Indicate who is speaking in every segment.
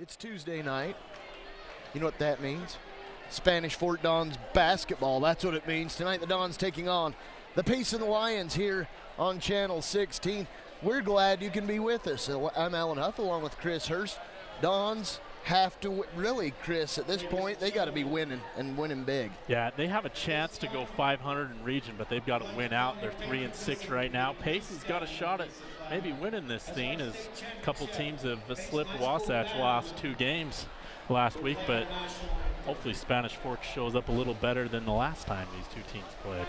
Speaker 1: It's Tuesday night. You know what that means? Spanish Fort Dons basketball. That's what it means. Tonight the Dons taking on the Payson Lions here on Channel 16. We're glad you can be with us. I'm Alan Huff along with Chris Hurst. Dons have to, really, Chris, at this point, they got to be winning and winning big.
Speaker 2: Yeah, they have a chance to go 500 in region, but they've got to win out. They're 3-6 right now. Payson's got a shot at maybe winning this thing, as a couple teams have slipped Wasatch last 2 games last week, but hopefully Spanish Fort shows up a little better than the last time these 2 teams played.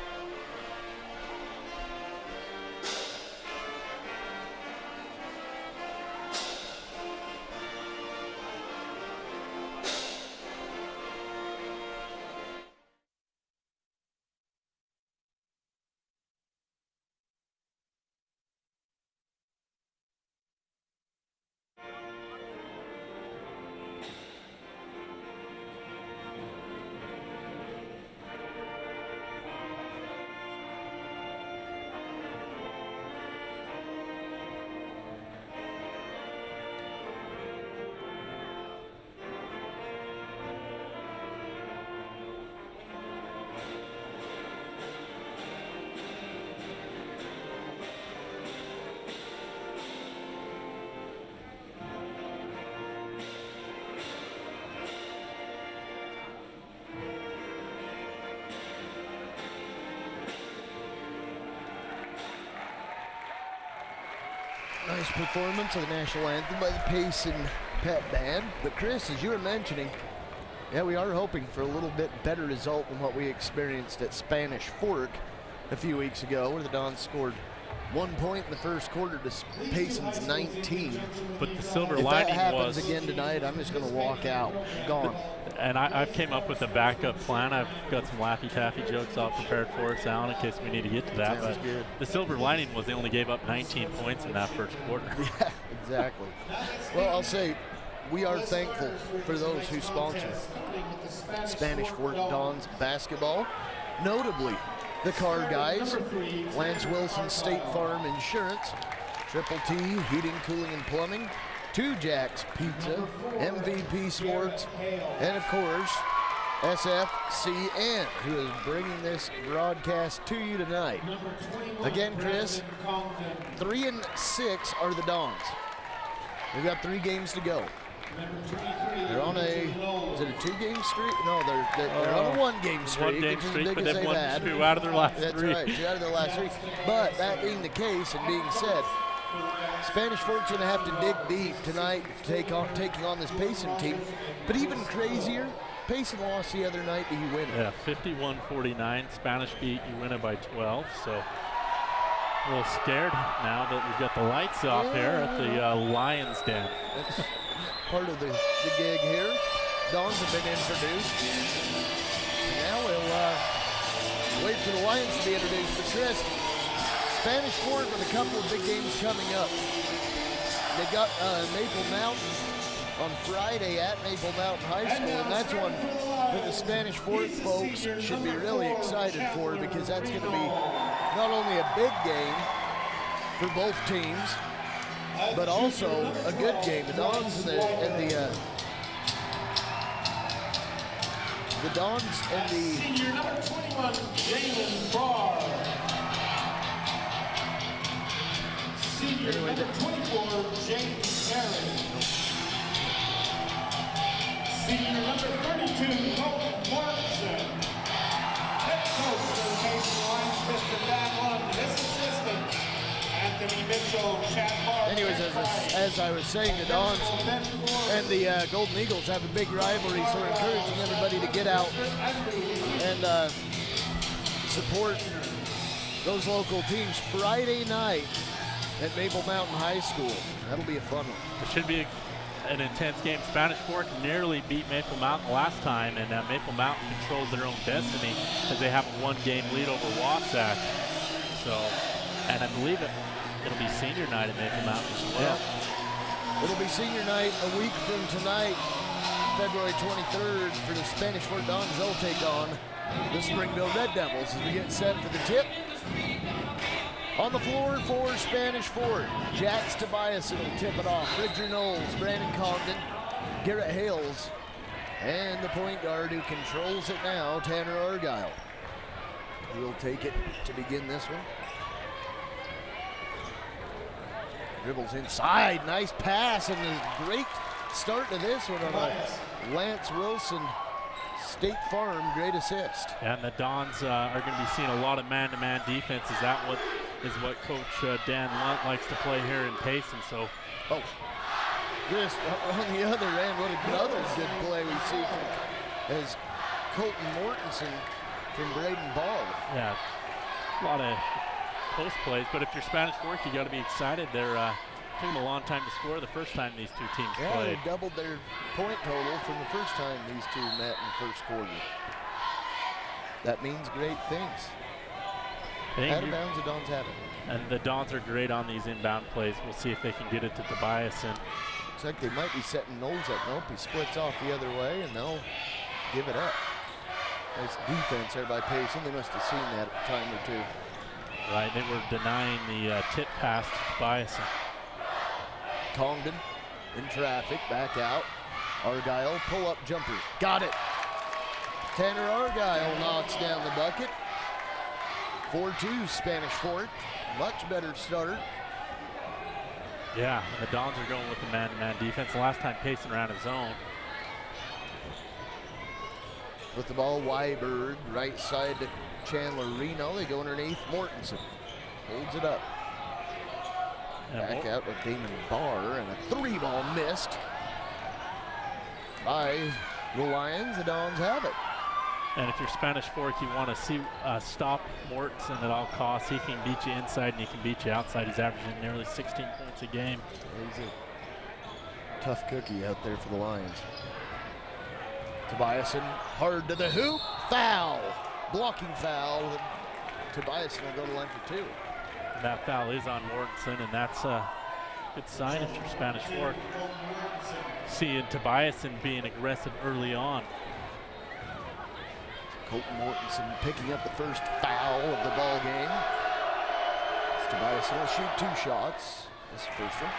Speaker 1: Nice performance of the national anthem by the Payson Pep Band. But Chris, as you were mentioning, yeah, we are hoping for a little bit better result than what we experienced at Spanish Fort a few weeks ago, where the Dons scored 1 point in the first quarter to Payson's 19.
Speaker 2: But the silver
Speaker 1: if
Speaker 2: lining
Speaker 1: that happens
Speaker 2: was
Speaker 1: again tonight, I'm just going to walk out, gone.
Speaker 2: And I've came up with a backup plan. I've got some Laffy Taffy jokes all prepared for us, Alan, in case we need to get to that.
Speaker 1: Sounds
Speaker 2: but
Speaker 1: good.
Speaker 2: The silver lining was they only gave up 19 points in that first quarter.
Speaker 1: Yeah, exactly. Well, I'll say we are thankful for those who sponsor Spanish Fort Dons basketball, notably the car guys, Lance Wilson State Farm Insurance, Triple T Heating, Cooling, and Plumbing, 2 Jacks Pizza, MVP Sports, and of course, SFCN, who is bringing this broadcast to you tonight. Again, Chris, 3-6 are the Dons. We've got 3 games to go. They're on is it a 2-game streak? No, they're on a 1-game streak.
Speaker 2: 1-game streak, but they've won
Speaker 1: had.
Speaker 2: 2 out of their last 3.
Speaker 1: That's right, 2 out of their last 3. But that being the case and being said, Spanish Fort's going to have to dig deep tonight, taking on this Payson team. But even crazier, Payson lost the other night, but you win it.
Speaker 2: Yeah, 51-49. Spanish beat Uinta by 12. So a little scared now that we've got the lights off here at the Lions Den.
Speaker 1: That's part of the gig here. Dons have been introduced. And now we'll wait for the Lions to be introduced. But Chris, Spanish Fort with a couple of big games coming up. They got Maple Mountain on Friday at Maple Mountain High School, and that's one that the Spanish Fort folks should be really excited for, because that's going to be not only a big game for both teams, but also a good game. The Dons and the Dons and the
Speaker 3: senior number 21, Jalen Barr. Senior number 24, James Perry. Senior number 32, Colton Morrison. Head coach for the Payson Lions, Mr. Dan Lund. His assistant, Anthony Mitchell, Chad Barr.
Speaker 1: Anyways, as I was saying, the Dons and the Golden Eagles have a big rivalry, so we're encouraging everybody to get out and support those local teams Friday night at Maple Mountain High School. That'll be a fun one.
Speaker 2: It should be an intense game. Spanish Fort nearly beat Maple Mountain last time, and Maple Mountain controls their own destiny as they have a 1-game lead over Wasatch. So, and I believe it'll be senior night at Maple Mountain as well.
Speaker 1: Yeah. It'll be senior night a week from tonight, February 23rd, for the Spanish Fort Dons. They'll take on the Springville Red Devils as we get set for the tip. On the floor for Spanish Fort, Jax Tobias will tip it off. Bridger Knowles, Brandon Congdon, Garrett Hales. And the point guard who controls it now, Tanner Argyle. He'll take it to begin this one. Dribbles inside, nice pass, and a great start to this one on a Lance Wilson State Farm great assist.
Speaker 2: And the Dons are going to be seeing a lot of man-to-man defense. Is what Coach Dan Lunt likes to play here in Payson. So,
Speaker 1: just on the other end, what another good play we see as Colton Mortensen from Braden Ball.
Speaker 2: Yeah, a lot of post plays, but if you're Spanish Fork, you got to be excited. They're took them a long time to score the first time these two teams played.
Speaker 1: They doubled their point total from the first time these two met in the first quarter. That means great things. Out of bounds, the Dons have it.
Speaker 2: And the Dons are great on these inbound plays. We'll see if they can get it to Tobias. And
Speaker 1: looks like they might be setting Knowles up. Nope, he splits off the other way, and they'll give it up. Nice defense there by Payson. They must have seen that a time or two.
Speaker 2: Right, they were denying the tip pass to Tobias.
Speaker 1: Congdon in traffic, back out. Argyle, pull-up jumper. Got it. Tanner Argyle knocks down the bucket. 4-2 Spanish Fork. Much better start.
Speaker 2: Yeah, the Dons are going with the man-to-man defense. The last time Payson ran his zone.
Speaker 1: With the ball, Weiberg, right side to Chandler Reno. They go underneath Mortensen. Holds it up. Back out with Damon Barr, and a three-ball missed by the Lions. The Dons have it.
Speaker 2: And if you're Spanish Fork, you want to see stop Mortensen at all costs. He can beat you inside and he can beat you outside. He's averaging nearly 16 points a game.
Speaker 1: He's a tough cookie out there for the Lions. Tobiasen hard to the hoop. Foul. Blocking foul. Tobiasen will go to line for two.
Speaker 2: That foul is on Mortensen, and that's a good sign if you're Spanish Fork. Seeing Tobiasen being aggressive early on.
Speaker 1: Colton Mortensen picking up the first foul of the ball game. Tobiasen will shoot two shots. This is the first one.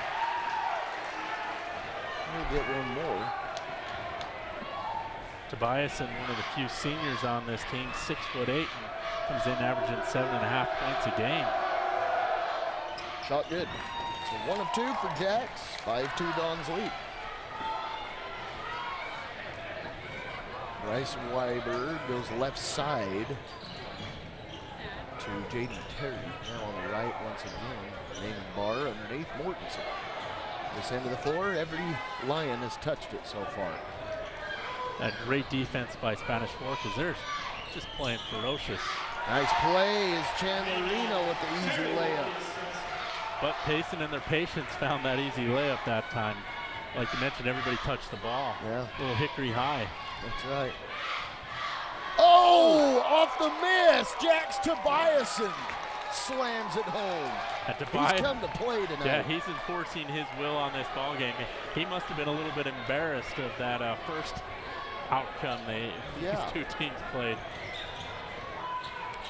Speaker 1: We'll get one more.
Speaker 2: Tobiasen, one of the few seniors on this team, 6'8", and comes in averaging 7.5 points a game.
Speaker 1: Shot good. So 1 of 2 for Jacks. 5-2 Dons lead. Bryce Weiberg goes left side to Jaden Terry. Now on the right once again. Damon Barr underneath Mortensen. This end of the floor, every Lion has touched it so far.
Speaker 2: That great defense by Spanish Fork, because they're just playing ferocious.
Speaker 1: Nice play is Chandler Reno with the easy layup.
Speaker 2: But Payson and their patience found that easy layup that time. Like you mentioned, everybody touched the ball.
Speaker 1: Yeah.
Speaker 2: A little hickory high.
Speaker 1: That's right. Oh, off the miss. Jax Tobiasen slams it home. He's come to play tonight.
Speaker 2: Yeah, he's enforcing his will on this ball game. He must have been a little bit embarrassed of that first outcome these two teams played.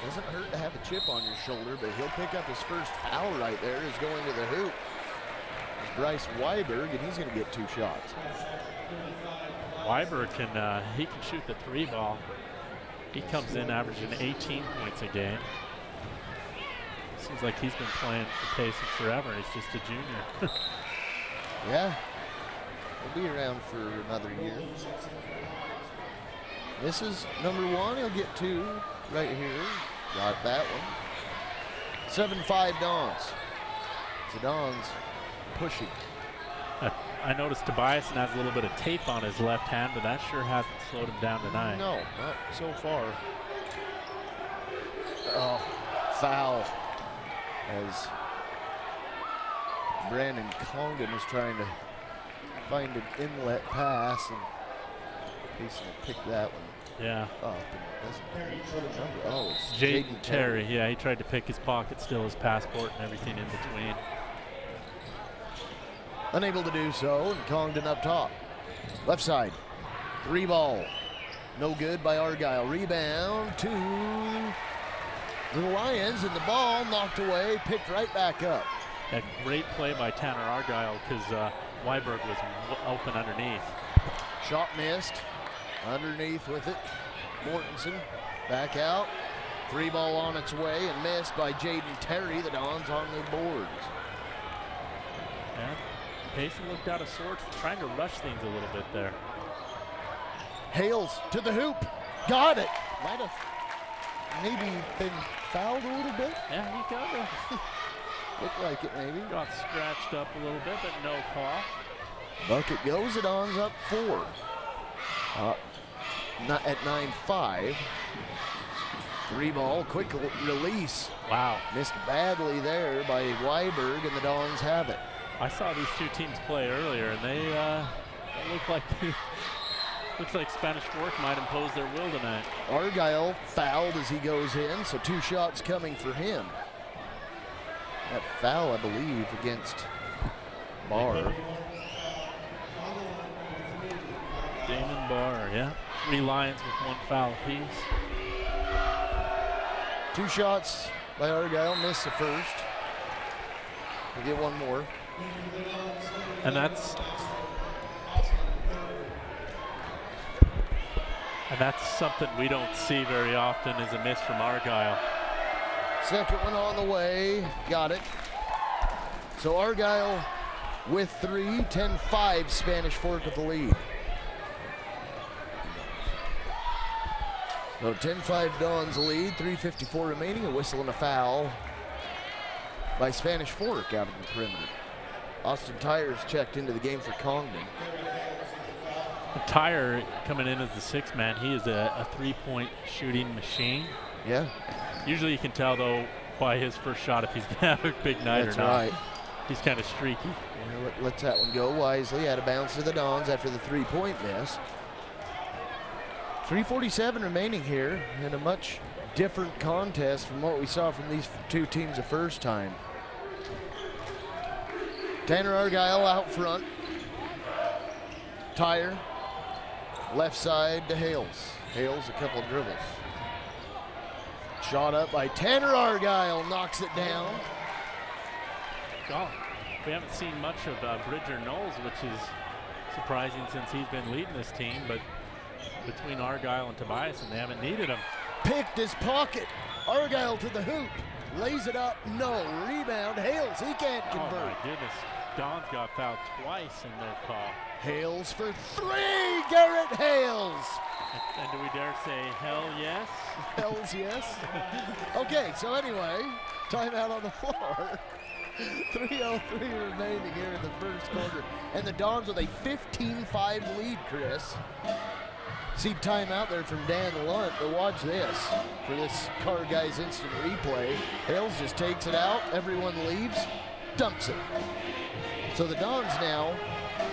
Speaker 1: Doesn't hurt to have a chip on your shoulder, but he'll pick up his first foul right there. He's going to the hoop. It's Bryce Weiberg, and he's going to get 2 shots.
Speaker 2: Weiberg can shoot the 3-ball. He comes in averaging 18 points a game. Seems like he's been playing for Payson forever. He's just a junior.
Speaker 1: Yeah, he'll be around for another year. This is number 1. He'll get 2 right here. Got that one. 7-5 Dons. The Dons pushing.
Speaker 2: I noticed Tobiasen has a little bit of tape on his left hand, but that sure hasn't slowed him down tonight.
Speaker 1: No, not so far. Oh, foul. As Brandon Congdon is trying to find an inlet pass, and Payson will pick that one.
Speaker 2: Yeah.
Speaker 1: Up and doesn't. Oh, it's
Speaker 2: Jaden Terry. Yeah, he tried to pick his pocket, still his passport and everything in between.
Speaker 1: Unable to do so, and Congdon up top. Left side, 3-ball. No good by Argyle. Rebound to the Lions, and the ball knocked away, picked right back up.
Speaker 2: A great play by Tanner Argyle, because Weiberg was open underneath.
Speaker 1: Shot missed. Underneath with it. Mortensen back out. 3 ball on its way and missed by Jaden Terry. The Dons on the boards.
Speaker 2: And Payson looked out of sorts, trying to rush things a little bit there.
Speaker 1: Hales to the hoop. Got it. Might have maybe been fouled a little bit.
Speaker 2: Yeah, he kind of
Speaker 1: Looked like it maybe.
Speaker 2: got scratched up a little bit, but no call.
Speaker 1: Bucket goes. The Dons up 4. Not at 9-5. 3 ball, quick release.
Speaker 2: Wow.
Speaker 1: Missed badly there by Weiberg, and the Dons have it.
Speaker 2: I saw these two teams play earlier, and they look like looks like Spanish Fork might impose their will tonight.
Speaker 1: Argyle fouled as he goes in, so 2 shots coming for him. That foul, I believe, against Barr.
Speaker 2: Damon Barr, yeah. 3 Lions with 1 foul apiece.
Speaker 1: 2 shots by Argyle, missed the first. We'll get 1 more.
Speaker 2: And that's something we don't see very often, is a miss from Argyle.
Speaker 1: Second one on the way, got it. So Argyle with 3, 10-5, Spanish Fork with the lead. So 10-5 Dons lead, 3:54 remaining, a whistle and a foul by Spanish Fork out of the perimeter. Austin Tyers checked into the game for Congdon.
Speaker 2: Tyre coming in as the 6th man, he is a 3-point shooting machine.
Speaker 1: Yeah.
Speaker 2: Usually you can tell, though, by his first shot if he's going to have a big night
Speaker 1: That's
Speaker 2: or not.
Speaker 1: right.
Speaker 2: He's kind of streaky.
Speaker 1: Yeah, lets that one go wisely, out of bounds to the Dons after the 3-point miss. 3:47 remaining here, in a much different contest from what we saw from these 2 teams the first time. Tanner Argyle out front. Tyre, left side to Hales. Hales a couple of dribbles. Shot up by Tanner Argyle, knocks it down.
Speaker 2: Oh, we haven't seen much of Bridger Knowles, which is surprising since he's been leading this team, but between Argyle and Tobias, and they haven't needed him.
Speaker 1: Picked his pocket. Argyle to the hoop. Lays it up. No. Rebound. Hales. He can't convert.
Speaker 2: Oh, my goodness. Don's got fouled twice and no call.
Speaker 1: Hales for 3. Garrett Hales.
Speaker 2: And do we dare say hell yes?
Speaker 1: Hells yes. Okay, so anyway, timeout on the floor. 3:03 remaining here in the first quarter. And the Dons with a 15-5 lead, Chris. See timeout there from Dan Lunt, but watch this. For this Car Guys instant replay, Hales just takes it out, everyone leaves, dumps it. So the Dons now,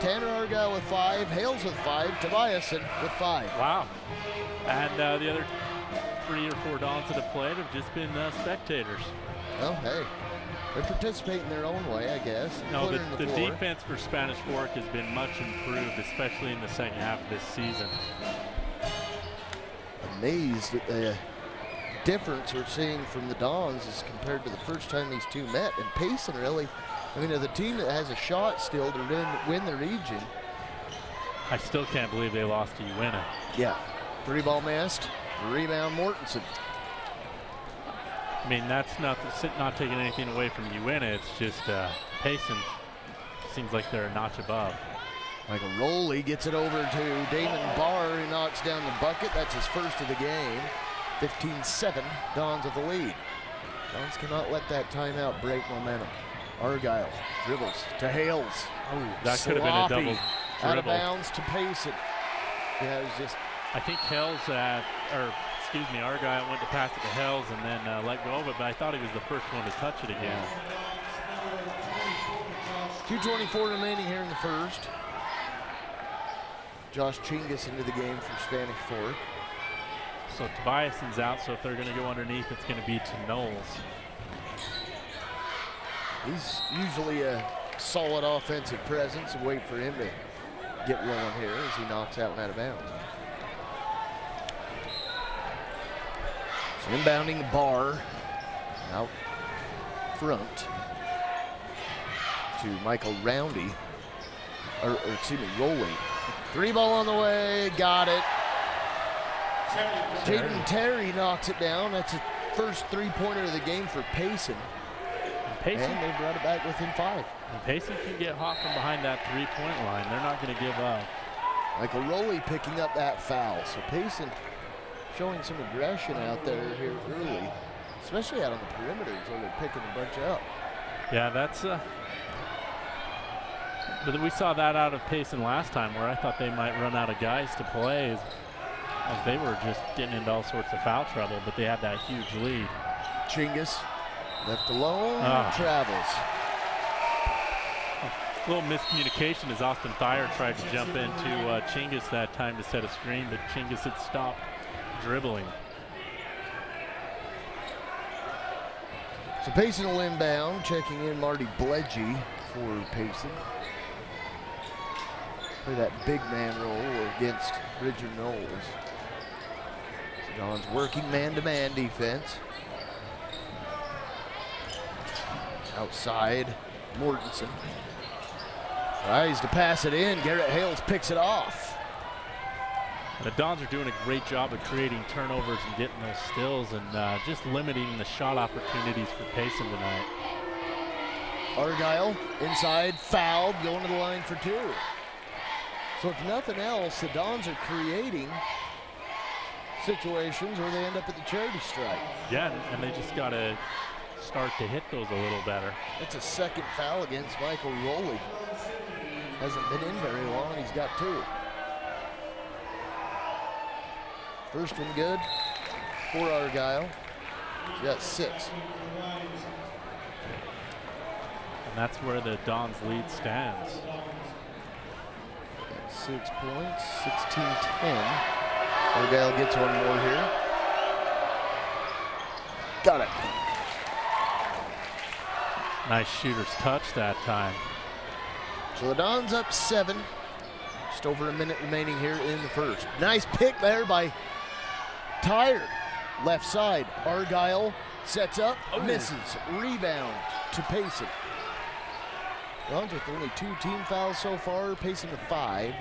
Speaker 1: Tanner Argyle with 5, Hales with 5, Tobias with 5.
Speaker 2: Wow. And the other 3 or 4 Dons that have played have just been spectators.
Speaker 1: Well, hey, they're participating their own way, I guess.
Speaker 2: No, the defense for Spanish Fork has been much improved, especially in the second half of this season.
Speaker 1: Amazed at the difference we're seeing from the Dons as compared to the first time these 2 met. And Payson really, I mean, the team that has a shot still to win the region.
Speaker 2: I still can't believe they lost to UNA.
Speaker 1: Yeah, 3 ball missed, rebound Mortensen.
Speaker 2: I mean, that's not taking anything away from UNA. It's just Payson seems like they're a notch above.
Speaker 1: Michael Rowley gets it over to Damon Barr, who knocks down the bucket. That's his first of the game. 15-7, Dons with the lead. Dons cannot let that timeout break momentum. Argyle dribbles to Hales.
Speaker 2: Oh, that could have been a double dribble.
Speaker 1: Out of bounds to Payson. Yeah, it was just.
Speaker 2: I think Argyle went to pass it to Hales and then let go of it, but I thought he was the first one to touch it again.
Speaker 1: 2:24 remaining here in the first. Josh Chingus into the game for Spanish Fork.
Speaker 2: So Tobiason's out, so if they're going to go underneath, it's going to be to Knowles.
Speaker 1: He's usually a solid offensive presence, and wait for him to get rolling here as he knocks that one out of bounds. So inbounding Barr out front to Michael Roundy. or excuse me, Roley. 3 ball on the way, got it. Jaden Terry knocks it down. That's the first 3-pointer of the game for Payson. And they brought it back within 5.
Speaker 2: And Payson can get hot from behind that 3-point line. They're not going to give up.
Speaker 1: Michael Roley picking up that foul. So Payson showing some aggression out there here early, especially out on the perimeters where they're picking a bunch up.
Speaker 2: Yeah, that's but we saw that out of Payson last time, where I thought they might run out of guys to play as they were just getting into all sorts of foul trouble, but they had that huge lead.
Speaker 1: Chingus left alone, travels.
Speaker 2: A little miscommunication as Austin Thayer tried to jump into Chingus that time to set a screen, but Chingus had stopped dribbling.
Speaker 1: So Payson will inbound, checking in Marty Bledgy for Payson. Play that big man role against Bridger Knowles. So Don's working man-to-man defense. Outside, Mortensen. Tries to pass it in. Garrett Hales picks it off.
Speaker 2: The Dons are doing a great job of creating turnovers and getting those stills and just limiting the shot opportunities for Payson tonight.
Speaker 1: Argyle inside, fouled, going to the line for 2. So if nothing else, the Dons are creating situations where they end up at the charity stripe.
Speaker 2: Yeah, and they just got to start to hit those a little better.
Speaker 1: That's a second foul against Michael Roley. Hasn't been in very long, he's got 2. First one good for Argyle. He's got 6.
Speaker 2: And that's where the Dons lead stands.
Speaker 1: 6 points, 16-10. Argyle gets one more here. Got it.
Speaker 2: Nice shooter's touch that time.
Speaker 1: So the Dons up 7. Just over a minute remaining here in the first. Nice pick there by Tyer. Left side, Argyle sets up, misses. Rebound to Payson. Dons with only 2 team fouls so far, Payson to 5.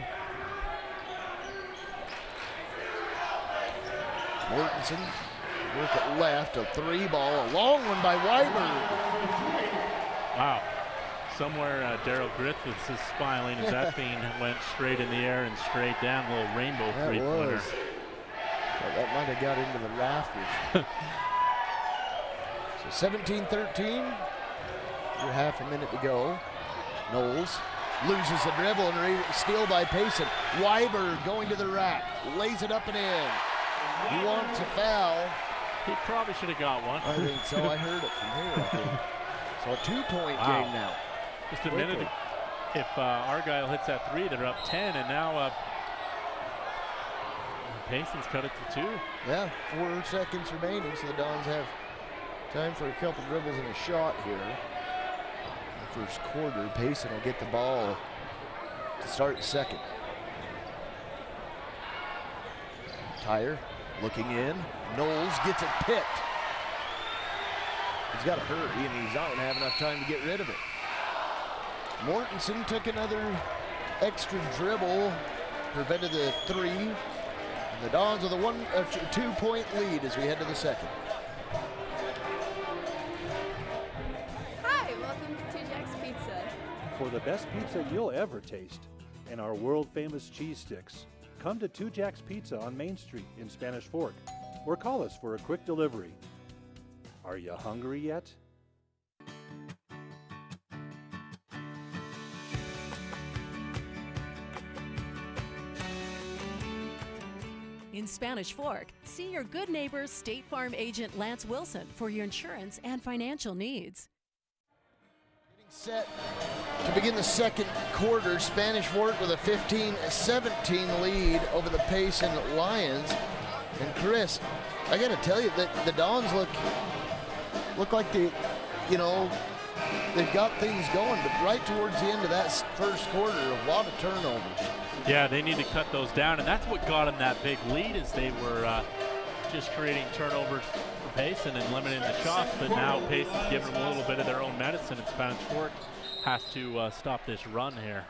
Speaker 1: Mortensen, work it left, a 3 ball, a long one by Weiber.
Speaker 2: Wow. Somewhere Daryl Griffiths is smiling as that bean went straight in the air and straight down, little rainbow 3-pointer.
Speaker 1: Well, that might have got into the rafters. So 17-13, under half a minute to go. Knowles loses the dribble and steal by Payson. Weiber going to the rack, lays it up and in. He wants a foul.
Speaker 2: He probably should have got one.
Speaker 1: I think so. I heard it from here, I think. So a 2-point game now.
Speaker 2: Just a minute. If Argyle hits that 3, they're up 10, and now Payson's cut it to 2.
Speaker 1: Yeah, 4 seconds remaining, so the Dons have time for a couple dribbles and a shot here. In the first quarter, Payson will get the ball to start second. Tyer looking in. Knowles gets it picked. He's got to hurry, and he's not going to have enough time to get rid of it. Mortensen took another extra dribble, prevented the 3. And the Dons with a 2-point lead as we head to the second.
Speaker 4: Hi, welcome to 2Jack's Pizza.
Speaker 5: For the best pizza you'll ever taste and our world-famous cheese sticks, come to 2Jack's Pizza on Main Street in Spanish Fork, or call us for a quick delivery. Are you hungry yet?
Speaker 6: In Spanish Fork, see your good neighbor State Farm agent Lance Wilson for your insurance and financial needs.
Speaker 1: Set to begin the second quarter. Spanish Fork with a 15-17 lead over the Payson Lions. And Chris, I got to tell you that the Dons look like they've got things going, but right towards the end of that first quarter, a lot of turnovers.
Speaker 2: Yeah, they need to cut those down, and that's what got them that big lead, is they were just creating turnovers for Payson and limiting the shots, but now Payson's giving them a little bit of their own medicine, and Spanish Fork has to stop this run here.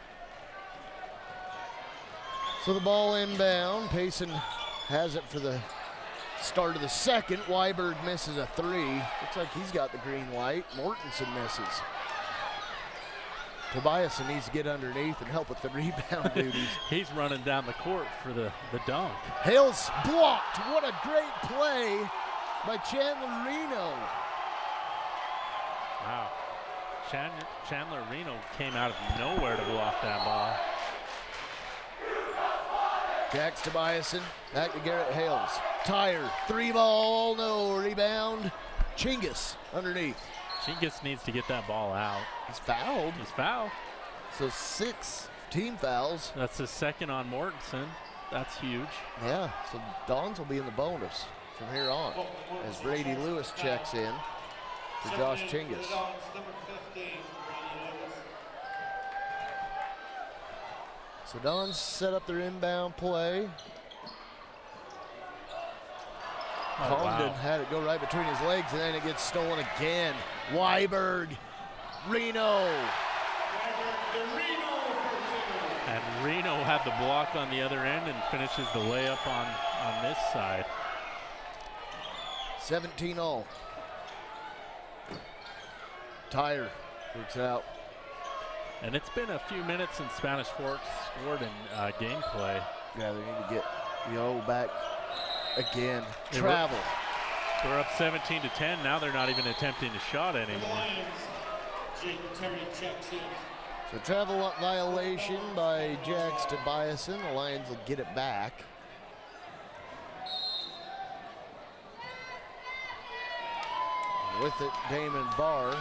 Speaker 1: So the ball inbound. Payson has it for the start of the second. Weiberg misses a three. Looks like he's got the green light. Mortensen misses. Tobias needs to get underneath and help with the rebound duties.
Speaker 2: He's running down the court for the dunk.
Speaker 1: Hales blocked. What a great play by Chandler Reno.
Speaker 2: Wow. Chandler Reno came out of nowhere to block that ball.
Speaker 1: Jax Tobiasen, back to Garrett Hales. Tire, three ball, no rebound. Chingus underneath.
Speaker 2: Chingus needs to get that ball out.
Speaker 1: He's fouled.
Speaker 2: He's fouled.
Speaker 1: So 6 team fouls.
Speaker 2: That's his second on Mortensen. That's huge.
Speaker 1: Yeah, so Dons will be in the bonus from here on as Brady Lewis checks in for Josh Chingus. So Dons set up their inbound play. Condon had it go right between his legs, and then it gets stolen again. Weiberg, Reno.
Speaker 2: And Reno had the block on the other end and finishes the layup on this side.
Speaker 1: 17 all. Tire works out.
Speaker 2: And it's been a few minutes since Spanish Fork scored in gameplay.
Speaker 1: Yeah, they need to get Yo back again. Travel.
Speaker 2: We're up 17-10. Now they're not even attempting a shot anymore.
Speaker 1: So travel violation by Jax Tobiasen. The Lions will get it back. And with it, Damon Barr.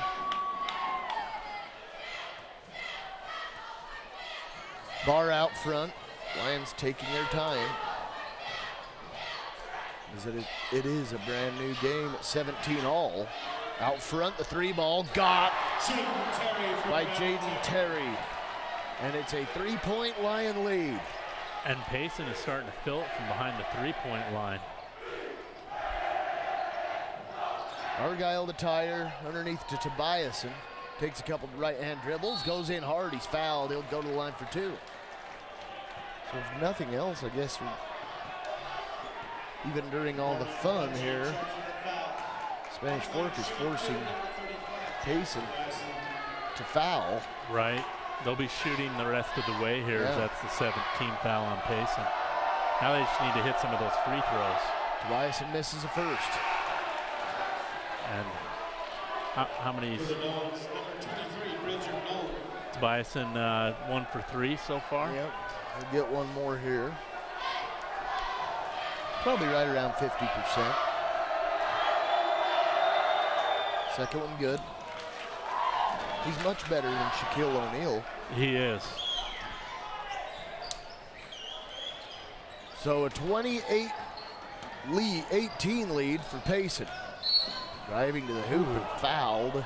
Speaker 1: Barr out front. Lions taking their time. It is a brand new game at 17 all. Out front, the three ball got by Jaden Terry. And it's a 3-point Lion lead.
Speaker 2: And Payson is starting to fill it from behind the three-point line.
Speaker 1: Argyle to Tire, underneath to Tobiasen. Takes a couple right-hand dribbles, goes in hard, he's fouled. He'll go to the line for two. So if nothing else, I guess even during all the fun here, Spanish Fork is forcing Payson to foul.
Speaker 2: Right. They'll be shooting the rest of the way here.
Speaker 1: Yeah.
Speaker 2: That's the 17th foul on Payson. Now they just need to hit some of those free throws.
Speaker 1: Tobiasen misses a first.
Speaker 2: And how many? Tobiasen 1 for 3 so far.
Speaker 1: Yep, we'll get one more here. Probably right around 50%. Second one good. He's much better than Shaquille O'Neal.
Speaker 2: He is.
Speaker 1: So a 18 lead for Payson. Driving to the hoop and fouled.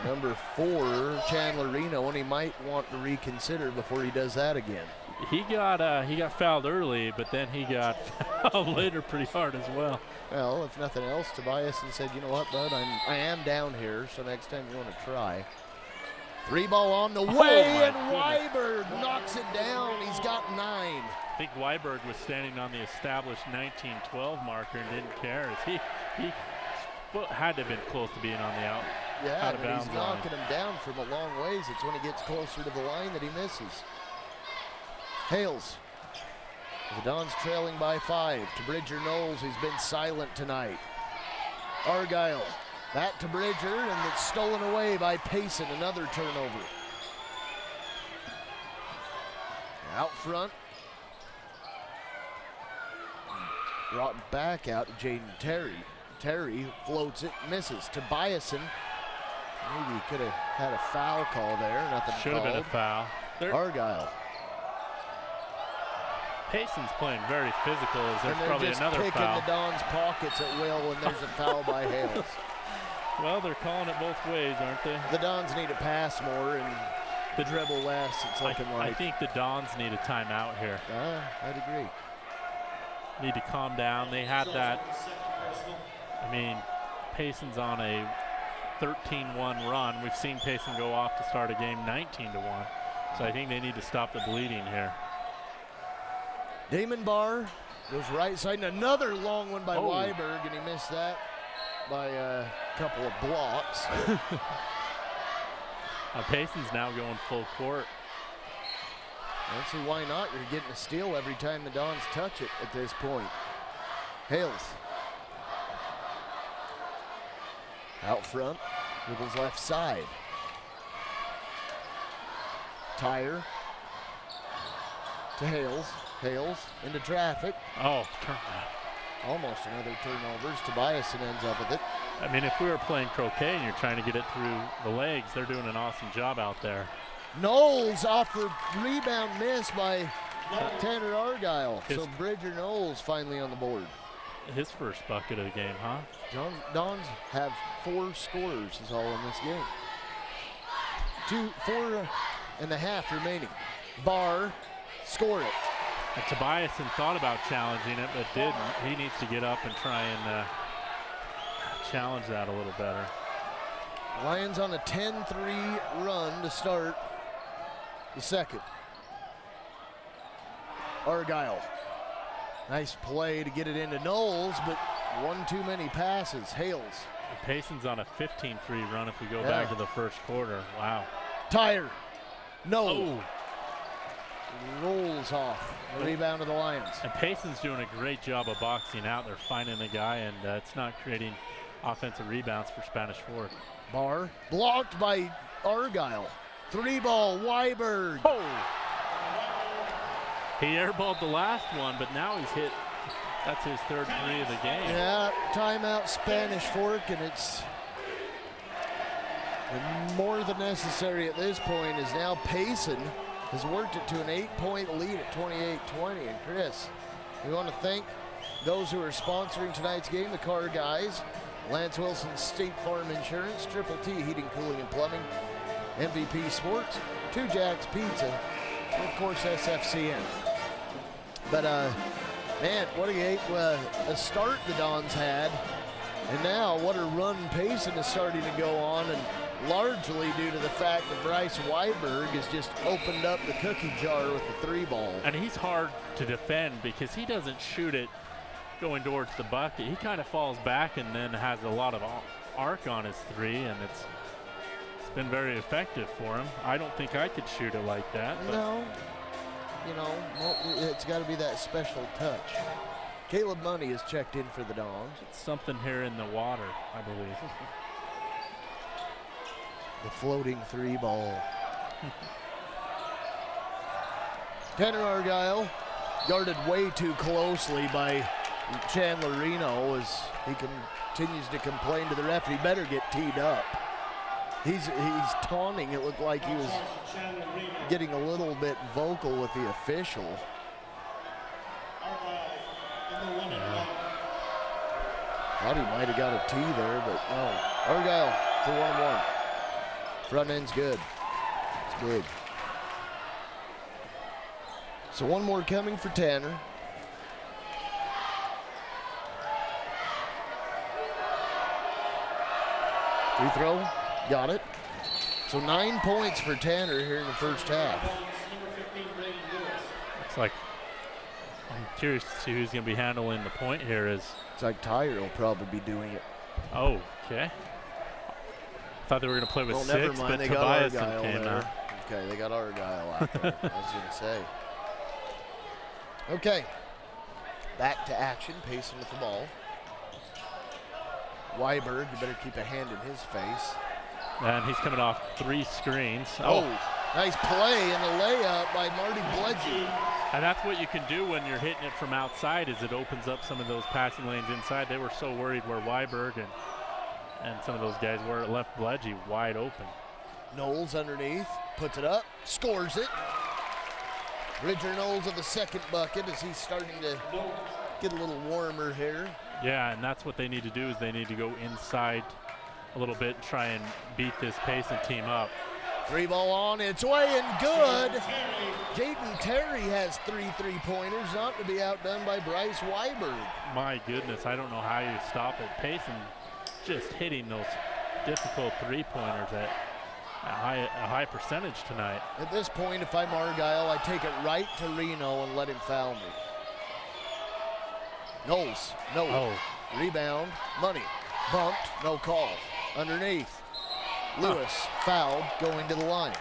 Speaker 1: Number 4, Chandler Reno, and he might want to reconsider before he does that again.
Speaker 2: He got fouled early, but then he got fouled later pretty hard as well.
Speaker 1: Well, if nothing else, Tobiasen said, you know what, bud, I am down here, so next time you want to try. Three ball on the way, and Weiberg knocks it down. He's got 9.
Speaker 2: I think Weiberg was standing on the established 19-12 marker and didn't care. He had to have been close to being on the out
Speaker 1: Yeah,
Speaker 2: of
Speaker 1: but
Speaker 2: bounds
Speaker 1: he's knocking him down from a long ways. It's when he gets closer to the line that he misses. Hales. The Dons trailing by 5 to Bridger Knowles, who's been silent tonight. Argyle back to Bridger, and it's stolen away by Payson, another turnover. Out front. Brought back out to Jaden Terry. Terry floats it, misses. Tobiasen, maybe he could have had a foul call there. Nothing
Speaker 2: Should have been a
Speaker 1: called.
Speaker 2: foul.
Speaker 1: Argyle.
Speaker 2: Payson's playing very physical, as there's
Speaker 1: And they're
Speaker 2: probably
Speaker 1: just
Speaker 2: another
Speaker 1: kicking
Speaker 2: foul.
Speaker 1: the Dons' pockets at will when there's a foul by Hales.
Speaker 2: Well, they're calling it both ways, aren't they?
Speaker 1: The Dons need to pass more and the dribble less, it's looking
Speaker 2: I
Speaker 1: like.
Speaker 2: think the Dons need a timeout here.
Speaker 1: I'd agree.
Speaker 2: Need to calm down. They had that. I mean, Payson's on a 13-1 run. We've seen Payson go off to start a game 19-1. So I think they need to stop the bleeding here.
Speaker 1: Damon Barr goes right side, and another long one by
Speaker 2: Oh.
Speaker 1: Weiberg, and he missed that by a couple of blocks.
Speaker 2: Payson's now going full court.
Speaker 1: I don't see why not. You're getting a steal every time the Dons touch it at this point. Hales. Out front with his left side. Tyre to Hales. Hales into traffic.
Speaker 2: Oh,
Speaker 1: Almost another turnovers. Tobiasen ends up with it.
Speaker 2: I mean, if we were playing croquet and you're trying to get it through the legs, they're doing an awesome job out there.
Speaker 1: Knowles off the rebound miss by Tanner Argyle. So Bridger Knowles finally on the board.
Speaker 2: His first bucket of the game, huh?
Speaker 1: Dons have 4 scorers is all in this game. 4.5 remaining. Barr, score it.
Speaker 2: And Tobiasen thought about challenging it, but didn't. He needs to get up and try and challenge that a little better.
Speaker 1: Lions on a 10-3 run to start the second. Argyle. Nice play to get it into Knowles, but one too many passes. Hales.
Speaker 2: Payson's on a 15-3 run if we go back to the first quarter. Wow.
Speaker 1: Tyre. No.
Speaker 2: Oh.
Speaker 1: Rolls off. Rebound to the Lions.
Speaker 2: And Payson's doing a great job of boxing out. They're finding the guy, and it's not creating offensive rebounds for Spanish Fork.
Speaker 1: Barr blocked by Argyle. 3-ball, Weiberg.
Speaker 2: Oh! He airballed the last one, but now he's hit. That's his third 3 of the game.
Speaker 1: Yeah, timeout Spanish Fork, and it's more than necessary at this point, as now Payson has worked it to an 8-point lead at 28-20. And Chris, we want to thank those who are sponsoring tonight's game, the Car Guys, Lance Wilson State Farm Insurance, Triple T Heating, Cooling, and Plumbing, MVP Sports, 2 Jacks Pizza, and of course SFCN. But man, what a start the Dons had, and now what a run Payson is starting to go on, and largely due to the fact that Bryce Weiberg has just opened up the cookie jar with the 3-ball.
Speaker 2: And he's hard to defend because he doesn't shoot it going towards the bucket. He kind of falls back and then has a lot of arc on his 3, and it's been very effective for him. I don't think I could shoot it like that. But
Speaker 1: No, you know, it's got to be that special touch. Caleb Money has checked in for the Dons.
Speaker 2: it's something here in the water, I believe.
Speaker 1: The floating 3-ball. Tanner Argyle guarded way too closely by Chandler Reno as he continues to complain to the ref. He better get teed up. He's taunting. It looked like he was getting a little bit vocal with the official. Thought he might have got a tee there, but no. Argyle for 1-1. Front end's good. It's good. So one more coming for Tanner. Free throw, got it. So 9 points for Tanner here in the first half.
Speaker 2: Looks like I'm curious to see who's going to be handling the point here.
Speaker 1: It's like Tyre will probably be doing it.
Speaker 2: Oh, okay. Thought they were going to play with 6,
Speaker 1: never mind.
Speaker 2: but
Speaker 1: They got
Speaker 2: Tobiasen
Speaker 1: Argyle
Speaker 2: came
Speaker 1: there.
Speaker 2: out.
Speaker 1: Okay, they got Argyle out there. I was going to say. Okay, back to action. Payson with the ball. Weiberg, you better keep a hand in his face.
Speaker 2: And he's coming off 3 screens.
Speaker 1: Oh, nice play and a layup by Marty Bledgy.
Speaker 2: And that's what you can do when you're hitting it from outside, is it opens up some of those passing lanes inside. They were so worried where Weiberg and some of those guys were. It left Bledgy wide open.
Speaker 1: Knowles underneath, puts it up, scores it. Bridger Knowles with the second bucket as he's starting to get a little warmer here.
Speaker 2: Yeah, and that's what they need to do, is they need to go inside a little bit and try and beat this Payson team up.
Speaker 1: 3-ball on its way and good. Jaden Terry has 3 3-pointers, not to be outdone by Bryce Weiberg.
Speaker 2: My goodness, I don't know how you stop it. Payson just hitting those difficult 3-pointers at a high percentage tonight.
Speaker 1: At this point, if I'm Argyle, I take it right to Reno and let him foul me. Knowles, no.
Speaker 2: Oh,
Speaker 1: Rebound, Money. Bumped, no call. Underneath. Lewis, fouled, going to the line.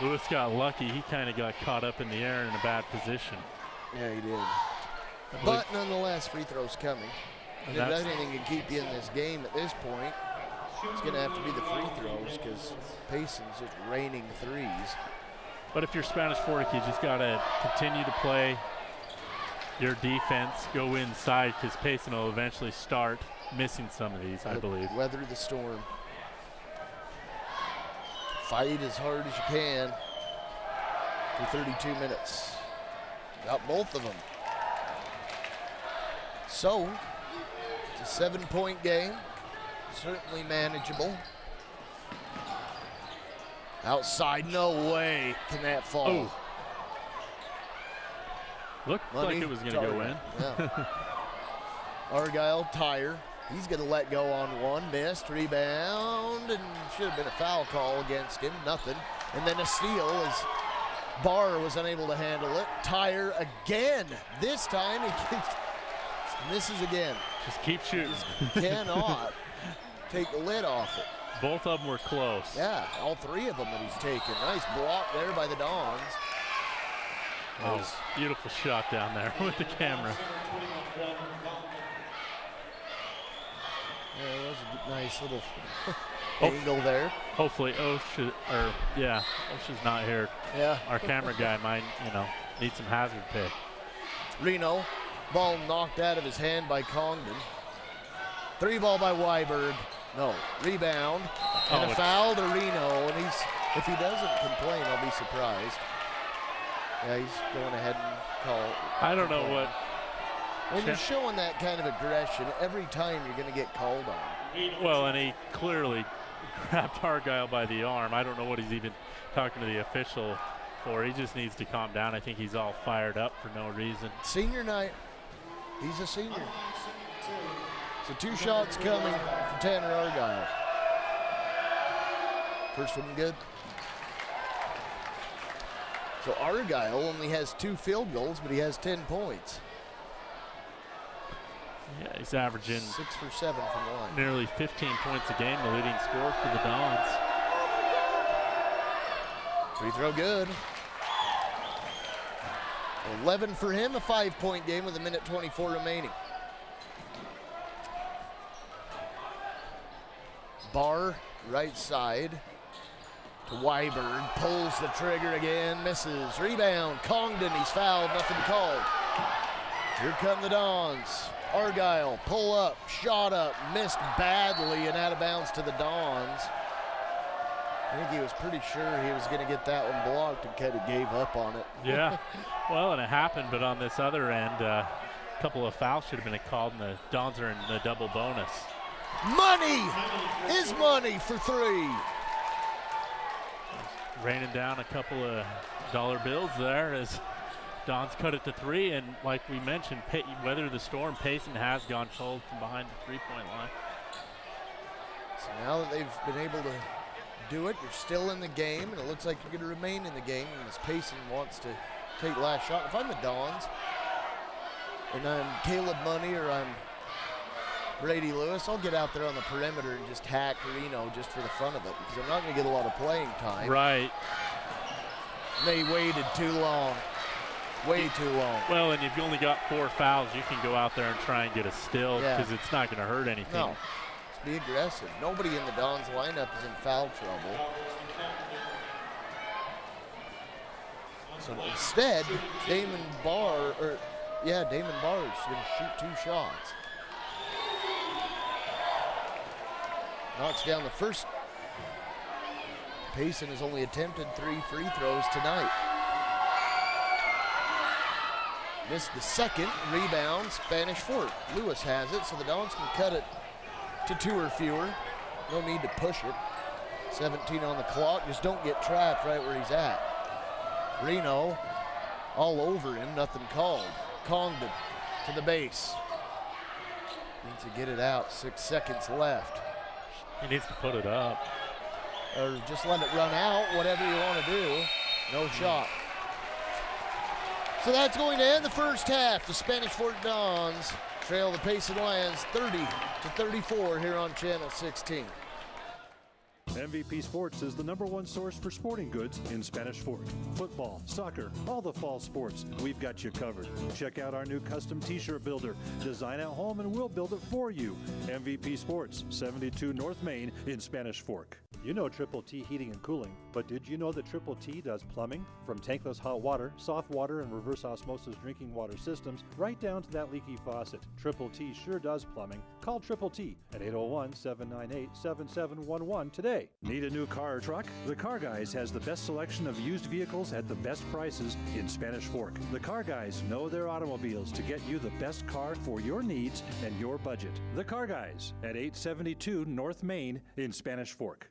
Speaker 2: Lewis got lucky. He kind of got caught up in the air in a bad position.
Speaker 1: Yeah, he did.
Speaker 2: I believe-
Speaker 1: But nonetheless, free throws coming.
Speaker 2: And
Speaker 1: And if
Speaker 2: that's-
Speaker 1: anything can keep you in this game at this point, it's going to have to be the free throws because Payson's just raining threes.
Speaker 2: But if you're Spanish Fork, you just got to continue to play your defense, go inside, because Payson will eventually start missing some of these, I believe.
Speaker 1: Weather the storm. Fight as hard as you can for 32 minutes. Got both of them. So, it's a 7-point game. Certainly manageable. Outside, no way can that fall.
Speaker 2: Oh. Looked
Speaker 1: Money,
Speaker 2: like it was going to go in.
Speaker 1: Yeah. Argyle, Tyre. He's going to let go on one. Missed. Rebound. And should have been a foul call against him. Nothing. And then a steal as Barr was unable to handle it. Tyre again. This time he misses again.
Speaker 2: Just keep shooting.
Speaker 1: Cannot take the lid off it.
Speaker 2: Both of them were close.
Speaker 1: Yeah, all three of them that he's taken. Nice block there by the Dons.
Speaker 2: Oh, beautiful shot down there with the camera.
Speaker 1: Yeah, that was a nice little
Speaker 2: Oh.
Speaker 1: angle there.
Speaker 2: Hopefully Osha's not here.
Speaker 1: Yeah.
Speaker 2: Our camera guy might, need some hazard pay.
Speaker 1: Reno, ball knocked out of his hand by Congdon. 3 ball by Weiberg. No, rebound. And a
Speaker 2: it's-
Speaker 1: foul to Reno, and if he doesn't complain, I'll be surprised. Yeah, he's going ahead and call.
Speaker 2: I don't know what.
Speaker 1: When you're showing that kind of aggression, every time you're going to get called on.
Speaker 2: Well, and he clearly grabbed Argyle by the arm. I don't know what he's even talking to the official for. He just needs to calm down. I think he's all fired up for no reason.
Speaker 1: Senior night. He's a senior. So 2 shots coming for Tanner Argyle. First one good. So Argyle only has 2 field goals, but he has 10 points.
Speaker 2: Yeah, he's averaging
Speaker 1: 6 for 7 from the line.
Speaker 2: nearly 15 points a game, the leading scorer for the Dons.
Speaker 1: Free throw good. 11 for him, a 5-point game with 1:24 remaining. Barr, right side to Weiberg, pulls the trigger again, misses. Rebound, Congdon, he's fouled, nothing called. Here come the Dons. Argyle, pull up, shot up, missed badly and out of bounds to the Dons. I think he was pretty sure he was going to get that one blocked and kind of gave up on it.
Speaker 2: Yeah, well, and it happened, but on this other end, a couple of fouls should have been called, and the Dons are in the double bonus.
Speaker 1: Money is money for 3.
Speaker 2: Raining down a couple of dollar bills there as Dons cut it to 3, and like we mentioned, weather the storm, Payson has gone cold from behind the 3-point line.
Speaker 1: So now that they've been able to do it, you're still in the game, and it looks like you're going to remain in the game as Payson wants to take last shot. If I'm the Dons, and I'm Caleb Money or I'm Brady Lewis, I'll get out there on the perimeter and just hack Reno just for the fun of it, because I'm not going to get a lot of playing time.
Speaker 2: Right.
Speaker 1: They waited too long. Way too long.
Speaker 2: Well, and if you only got 4 fouls, you can go out there and try and get a steal because it's not going to hurt anything.
Speaker 1: No. Just be aggressive. Nobody in the Dons lineup is in foul trouble. So instead, Damon Barr is going to shoot 2 shots. Knocks down the first. Payson has only attempted 3 free throws tonight. Missed the second. Rebound, Spanish Fork. Lewis has it, so the Dons can cut it to 2 or fewer. No need to push it. 17 on the clock. Just don't get trapped right where he's at. Reno all over him, nothing called. Congdon to the base. Needs to get it out, 6 seconds left.
Speaker 2: He needs to put it up.
Speaker 1: Or just let it run out, whatever you want to do. No shot. So that's going to end the first half. The Spanish Fort Dons trail the Payson Lions 30-34 here on Channel 16.
Speaker 5: MVP Sports is the #1 source for sporting goods in Spanish Fork. Football, soccer, all the fall sports, we've got you covered. Check out our new custom t-shirt builder. Design at home and we'll build it for you. MVP Sports, 72 North Main in Spanish Fork. You know Triple T Heating and Cooling, but did you know that Triple T does plumbing? From tankless hot water, soft water, and reverse osmosis drinking water systems, right down to that leaky faucet. Triple T sure does plumbing. Call Triple T at 801-798-7711 today. Need a new car or truck? The Car Guys has the best selection of used vehicles at the best prices in Spanish Fork. The Car Guys know their automobiles to get you the best car for your needs and your budget. The Car Guys at 872 North Main in Spanish Fork.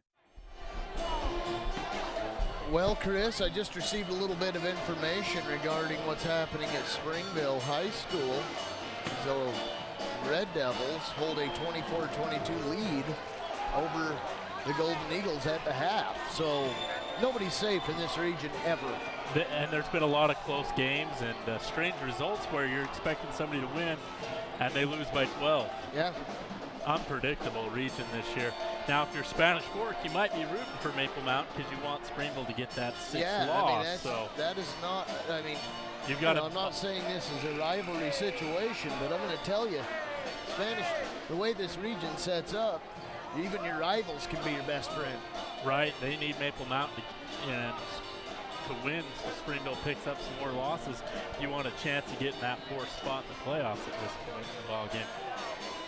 Speaker 1: Well, Chris, I just received a little bit of information regarding what's happening at Springville High School. So, Red Devils hold a 24-22 lead over the Golden Eagles at the half. So, nobody's safe in this region ever.
Speaker 2: And there's been a lot of close games and strange results where you're expecting somebody to win and they lose by 12.
Speaker 1: Yeah.
Speaker 2: Unpredictable region this year. Now, if you're Spanish Fork, you might be rooting for Maple Mountain because you want Springville to get that 6th loss.
Speaker 1: That is not,
Speaker 2: you've got
Speaker 1: I'm not saying this is a rivalry situation, but I'm going to tell you, the way this region sets up, even your rivals can be your best friend.
Speaker 2: Right, they need Maple Mountain to win, so Springville picks up some more losses. You want a chance of getting that 4th spot in the playoffs at this point in the ball game.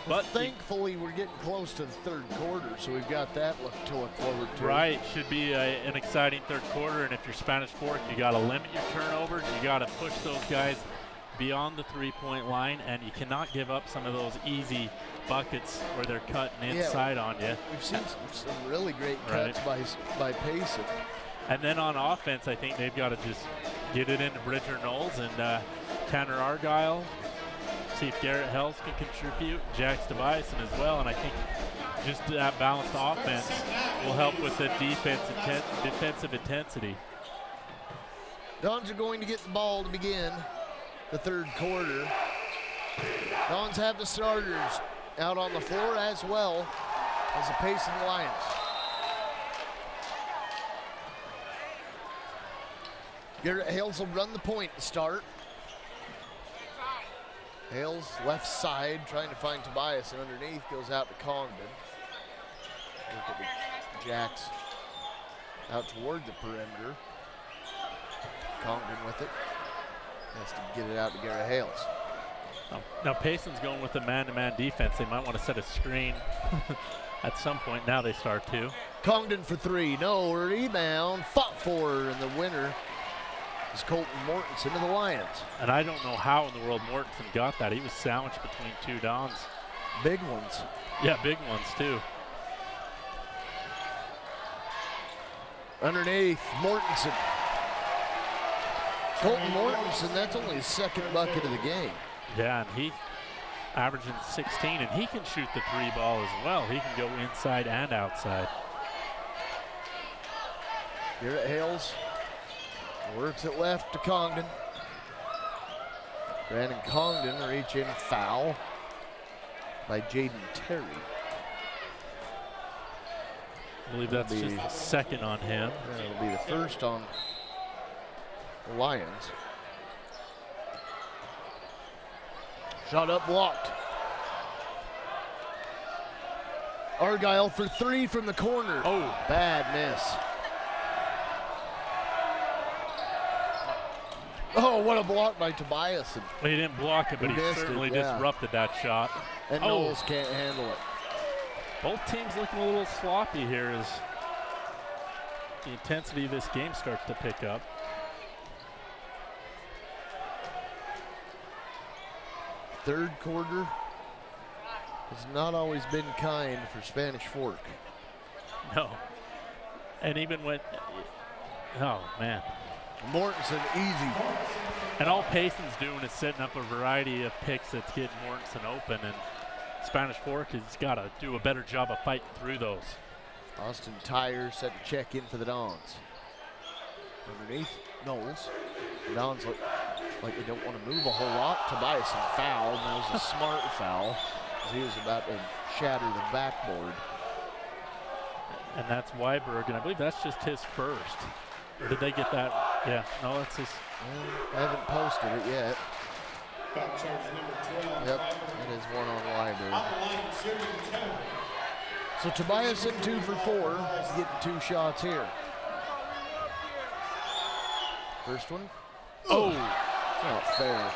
Speaker 1: But thankfully, we're getting close to the 3rd quarter, so we've got that to look forward to.
Speaker 2: Right, should be an exciting 3rd quarter, and if you're Spanish Fork, you got to limit your turnovers. You got to push those guys beyond the 3-point line, and you cannot give up some of those easy buckets where they're cutting inside on you.
Speaker 1: We've seen some really great cuts by Payson.
Speaker 2: And then on offense, I think they've got to just get it into Bridger Knowles and Tanner Argyle. See if Garrett Hells can contribute, Jax Tobiason as well, and I think just that balanced offense will help with the defensive intensity.
Speaker 1: Dons are going to get the ball to begin the 3rd quarter. Dons have the starters out on the floor as well as the Payson Lions. Garrett Hales will run the point to start. Hales left side trying to find Tobias, and underneath goes out to Congdon. Look at the Jacks out toward the perimeter. Congdon with it. Has to get it out to Garrett Hales.
Speaker 2: Now Payson's going with a man-to-man defense. They might want to set a screen at some point. Now they start to.
Speaker 1: Congdon for 3. No rebound. Fought for, and the winner is Colton Mortensen of the Lions.
Speaker 2: And I don't know how in the world Mortensen got that. He was sandwiched between 2 Dons.
Speaker 1: Big ones.
Speaker 2: Yeah, big ones too.
Speaker 1: Underneath, Mortensen. Colton Mortensen, that's only his 2nd bucket of the game.
Speaker 2: Yeah, and he averaging 16, and he can shoot the 3 ball as well. He can go inside and outside.
Speaker 1: Garrett Hales works it left to Congdon. Brandon Congdon reach in foul by Jaden Terry.
Speaker 2: I believe that's just the 2nd on him.
Speaker 1: Yeah, it'll be the 1st on the Lions. Shot up blocked. Argyle for 3 from the corner.
Speaker 2: Oh,
Speaker 1: bad miss. Oh, what a block by Tobiason.
Speaker 2: He didn't block it, but he certainly disrupted that shot.
Speaker 1: And Knowles can't handle it.
Speaker 2: Both teams looking a little sloppy here as the intensity of this game starts to pick up.
Speaker 1: Third quarter has not always been kind for Spanish Fork.
Speaker 2: No. And even when, oh man.
Speaker 1: Mortensen easy.
Speaker 2: And all Payson's doing is setting up a variety of picks that's getting Mortensen open, and Spanish Fork has got to do a better job of fighting through those.
Speaker 1: Austin Tyre set to check in for the Dons. Underneath, Knowles. The Dons like they don't want to move a whole lot. Tobias fouled, and that was a smart foul, as he was about to shatter the backboard.
Speaker 2: And that's Weiberg, and I believe that's just his first. Or did they get that? Yeah, no, that's his.
Speaker 1: I haven't posted it yet.
Speaker 3: Foul charge number 12.
Speaker 1: Yep, it is one on Weiberg.
Speaker 3: On the line, shooting 10.
Speaker 1: So Tobias in 2 for 4. He's getting 2 shots here. First one.
Speaker 2: Oh!
Speaker 1: It's not fair.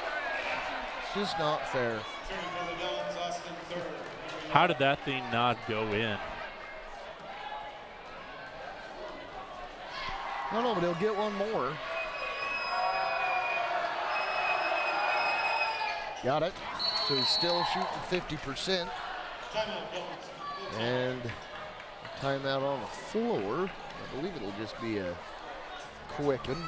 Speaker 1: It's just not fair.
Speaker 3: Turning for the Dons, Austin third.
Speaker 2: How did that thing not go in?
Speaker 1: No, but he'll get one more. Got it. So he's still shooting 50%. And a timeout on the floor. I believe it'll just be a quick one.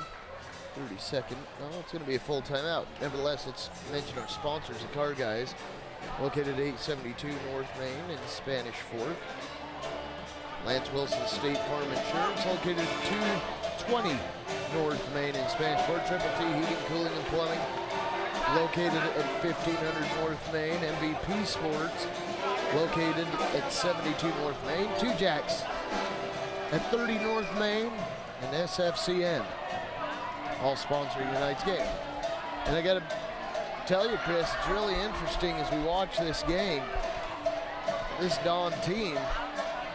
Speaker 1: 30-second. No, it's going to be a full timeout. Nevertheless, let's mention our sponsors, the Car Guys, located at 872 North Main in Spanish Fork. Lance Wilson State Farm Insurance, located at 220 North Main in Spanish Fork. Triple T Heating, Cooling, and Plumbing, located at 1500 North Main. MVP Sports, located at 72 North Main. Two Jacks at 30 North Main, and SFCN, all sponsoring tonight's game. And I got to tell you, Chris, it's really interesting as we watch this game. This Don team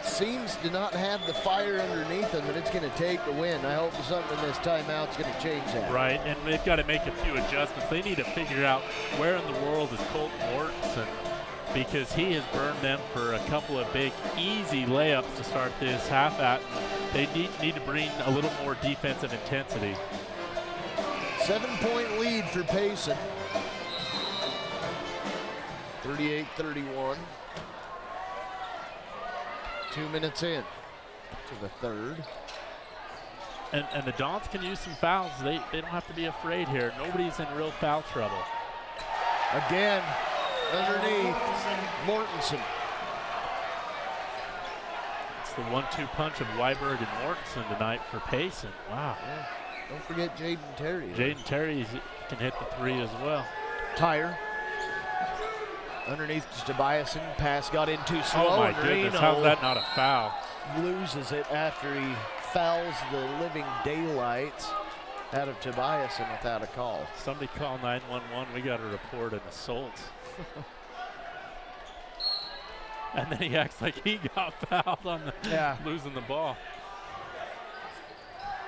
Speaker 1: seems to not have the fire underneath them that it's going to take to win. I hope something in this timeout's going to change that.
Speaker 2: Right, and they've got to make a few adjustments. They need to figure out where in the world is Colton Mortensen, because he has burned them for a couple of big, easy layups to start this half at. They need to bring a little more defensive intensity.
Speaker 1: 7-point lead for Payson. 38-31. 2 minutes in to the third.
Speaker 2: And the Dons can use some fouls. They don't have to be afraid here. Nobody's in real foul trouble.
Speaker 1: Again, underneath, Mortensen.
Speaker 2: It's the 1-2 punch of Weiberg and Mortensen tonight for Payson. Wow.
Speaker 1: Yeah. Don't forget Jaden Terry.
Speaker 2: Jaden Terry can hit the three as well.
Speaker 1: Tire. Underneath to Tobiasen. Pass got in too slow.
Speaker 2: Oh my goodness, how's that not a foul?
Speaker 1: Loses it after he fouls the living daylights out of Tobiasen without a call.
Speaker 2: Somebody call 911. We got to report an assault. And then he acts like he got fouled on the losing the ball.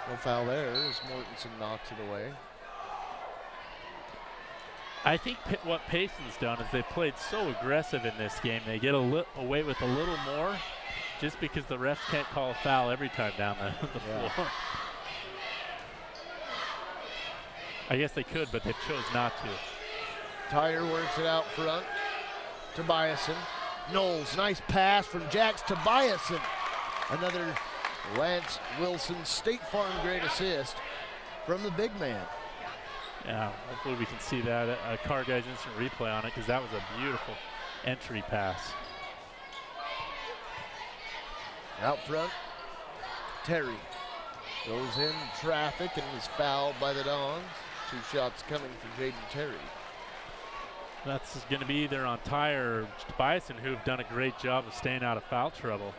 Speaker 1: No foul there as Mortensen knocks it away.
Speaker 2: I think what Payson's done is they played so aggressive in this game. They get away with a little more just because the refs can't call a foul every time down the floor. I guess they could, but they chose not to.
Speaker 1: Tyer works it out front. Tobiasen. Knowles, nice pass from Jax Tobiasen. Another Lance Wilson State Farm great assist from the big man.
Speaker 2: Yeah, hopefully we can see that Car Guys instant replay on it, because that was a beautiful entry pass.
Speaker 1: Out front, Terry goes in traffic and is fouled by the Dons. 2 shots coming from Jaden Terry.
Speaker 2: That's going to be either on Tyer or Payson, who have done a great job of staying out of foul trouble.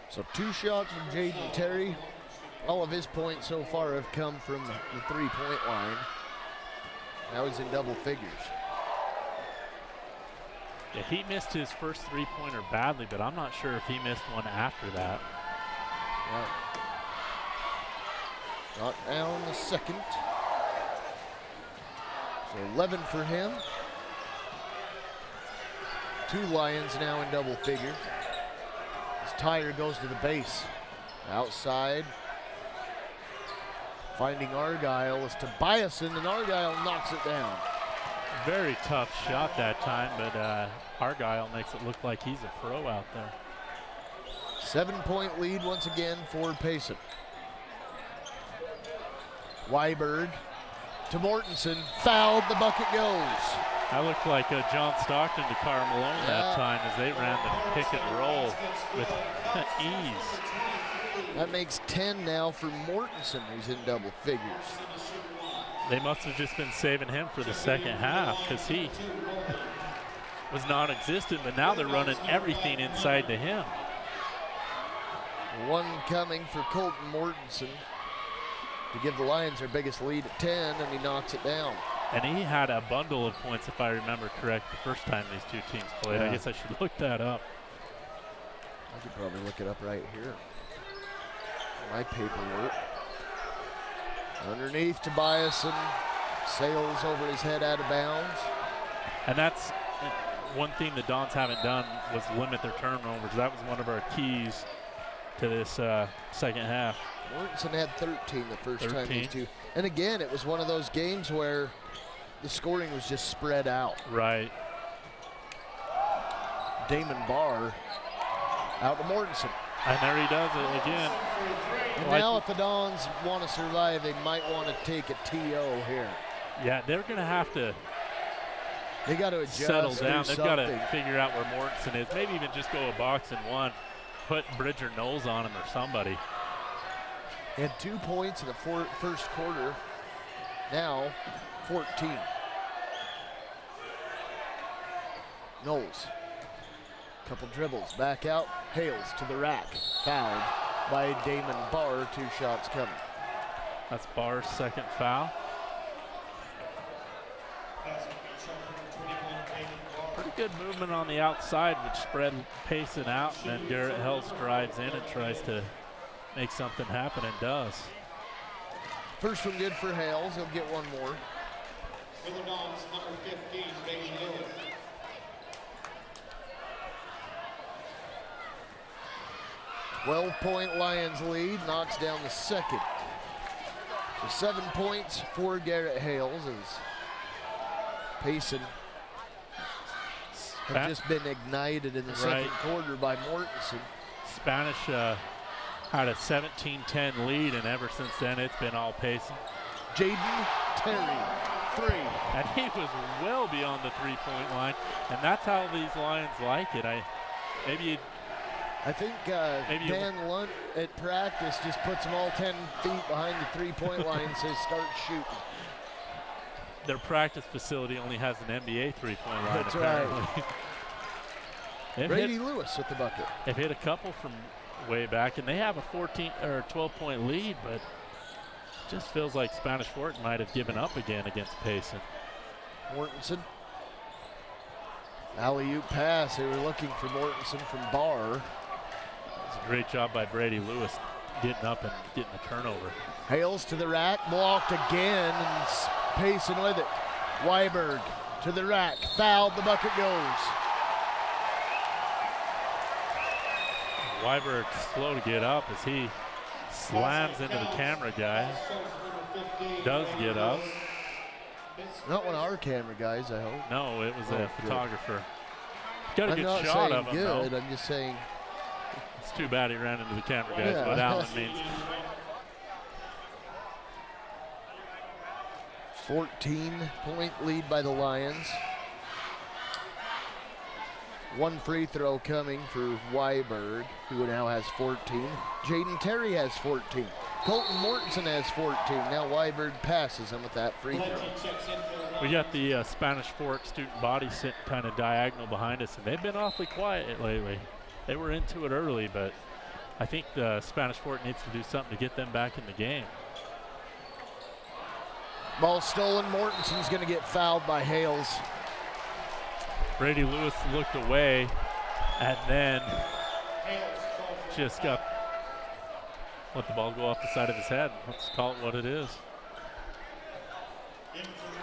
Speaker 1: So 2 shots from Jaden Terry. All of his points so far have come from the 3-point line. Now he's in double figures.
Speaker 2: Yeah, he missed his first 3-pointer badly, but I'm not sure if he missed one after that.
Speaker 1: Yeah. Knocked down the second. So 11 for him. 2 Lions now in double figures. As Tyer goes to the base. Outside. Finding Argyle is Tobiasen, and Argyle knocks it down.
Speaker 2: Very tough shot that time, but Argyle makes it look like he's a pro out there.
Speaker 1: 7-point lead once again for Payson. Weiberg to Mortensen, fouled, the bucket goes.
Speaker 2: That looked like John Stockton to Carl Malone that time as they ran the pick and roll with ease.
Speaker 1: That makes 10 now for Mortensen, who's in double figures.
Speaker 2: They must have just been saving him for the second half because he was non-existent, but now they're running everything inside to him.
Speaker 1: One coming for Colton Mortensen to give the Lions their biggest lead at 10, and he knocks it down.
Speaker 2: And he had a bundle of points, if I remember correct, the first time these two teams played.
Speaker 1: Yeah.
Speaker 2: I guess I should look that up.
Speaker 1: I could probably look it up right here. My paperwork. Underneath Tobias and sails over his head out of bounds.
Speaker 2: And that's one thing the Dons haven't done was limit their turnovers. That was one of our keys to this second half.
Speaker 1: Mortensen had 13 the first time
Speaker 2: 13.
Speaker 1: these two. And again, it was one of those games where the scoring was just spread out.
Speaker 2: Right.
Speaker 1: Damon Barr out to Mortensen.
Speaker 2: And there he does it again.
Speaker 1: And
Speaker 2: Like-
Speaker 1: now if the Dons want to survive, they might want to take a TO here.
Speaker 2: Yeah, they're going to have to
Speaker 1: They got to adjust,
Speaker 2: settle down.
Speaker 1: do
Speaker 2: They've got
Speaker 1: something.
Speaker 2: to figure out where Mortensen is. Maybe even just go a box and one. Put Bridger Knowles on him or somebody.
Speaker 1: He had 2 points in the first quarter. Now 14. Knowles. Couple dribbles, back out, Hales to the rack. Fouled by Damon Barr, 2 shots coming.
Speaker 2: That's Barr's second foul. Pretty good movement on the outside, which spread Payson out, and then Garrett Hells drives in and tries to make something happen and does.
Speaker 1: First one good for Hales, he'll get one more.
Speaker 3: For the Dons, number 15, Brady Lewis.
Speaker 1: 12-point Lions lead, knocks down the second. So 7 points for Garrett Hales as Payson have just been ignited in the second quarter by Mortensen.
Speaker 2: Spanish had a 17-10 lead, and ever since then it's been all Payson.
Speaker 1: Jaden Terry, 3.
Speaker 2: And he was well beyond the three-point line, and that's how these Lions like it.
Speaker 1: I think Dan Lunt at practice just puts them all 10 feet behind the three-point line and says start shooting.
Speaker 2: Their practice facility only has an NBA three-point line.
Speaker 1: That's
Speaker 2: apparently.
Speaker 1: right. Brady Lewis with the bucket.
Speaker 2: They've hit a couple from way back, and they have a 14 or 12-point lead, but just feels like Spanish Fort might have given up again against Payson.
Speaker 1: Mortensen. Alley-oop pass. They were looking for Mortensen from Barr.
Speaker 2: It's a great job by Brady Lewis getting up and getting the turnover.
Speaker 1: Hales to the rack, blocked again, and Payson with it. Weiberg to the rack, fouled, the bucket goes.
Speaker 2: Weiberg slow to get up as he slams into the camera guy. Does get up.
Speaker 1: Not one of our camera guys, I hope.
Speaker 2: No, it was a
Speaker 1: good.
Speaker 2: photographer. Got a
Speaker 1: I'm
Speaker 2: good
Speaker 1: not
Speaker 2: shot
Speaker 1: saying
Speaker 2: of him,
Speaker 1: good,
Speaker 2: though.
Speaker 1: I'm just saying.
Speaker 2: It's too bad he ran into the camera guys,
Speaker 1: Yeah.
Speaker 2: what Allen means.
Speaker 1: 14-point lead by the Lions. 1 free throw coming for Weiberg, who now has 14. Jaden Terry has 14. Colton Mortensen has 14. Now Weiberg passes him with that free throw.
Speaker 2: We got the Spanish Fort student body sitting kind of diagonal behind us, and they've been awfully quiet lately. They were into it early, but I think the Spanish Fort needs to do something to get them back in the game.
Speaker 1: Ball stolen. Mortensen's going to get fouled by Hales.
Speaker 2: Brady Lewis looked away and then just let the ball go off the side of his head. Let's call it what it is.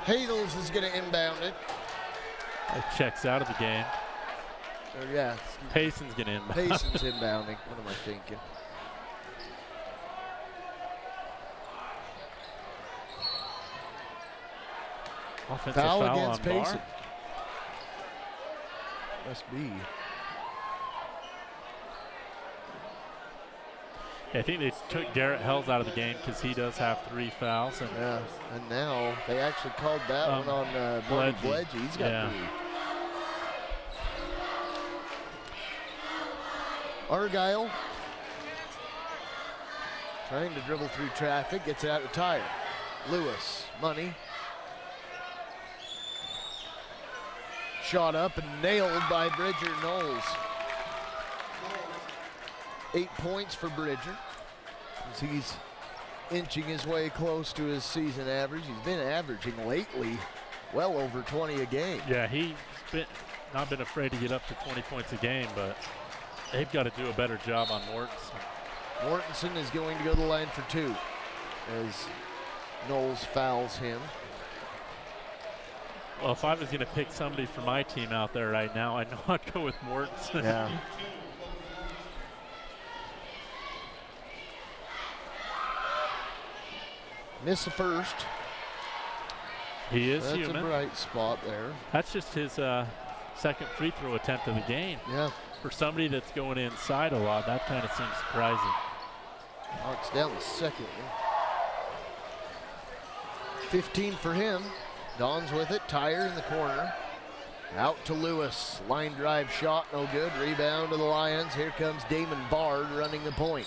Speaker 1: Hales is going to inbound it.
Speaker 2: It checks out of the game.
Speaker 1: Yeah,
Speaker 2: Payson's going to inbound.
Speaker 1: Payson's inbounding. What am I thinking?
Speaker 2: Offensive
Speaker 1: Foul
Speaker 2: foul
Speaker 1: against
Speaker 2: on Barr.
Speaker 1: Payson. Must be.
Speaker 2: Yeah, I think they took Garrett Hells out of the game because he does have 3 fouls. And
Speaker 1: Yeah, and now they actually called that one on Brody Bledgy. He's got 3. Argyle Trying to dribble through traffic, gets out of Tire. Lewis, Money. Shot up and nailed by Bridger Knowles. 8 points for Bridger as he's inching his way close to his season average. He's been averaging lately well over 20 a game.
Speaker 2: Yeah, he's not been afraid to get up to 20 points a game, but they've got to do a better job on Mortensen.
Speaker 1: Mortensen is going to go to the line for 2 as Knowles fouls him.
Speaker 2: Well, if I was going to pick somebody for my team out there right now, I know I'd go with Mortensen.
Speaker 1: Yeah. Miss the first.
Speaker 2: He is
Speaker 1: That's
Speaker 2: human.
Speaker 1: a bright spot there.
Speaker 2: That's just his second free throw attempt of the game.
Speaker 1: Yeah.
Speaker 2: For somebody that's going inside a lot, that kind of seems surprising.
Speaker 1: Knocks down the second one. 15 for him. Don's with it. Tire in the corner. Out to Lewis. Line drive shot, no good. Rebound to the Lions. Here comes Damon Bard running the point.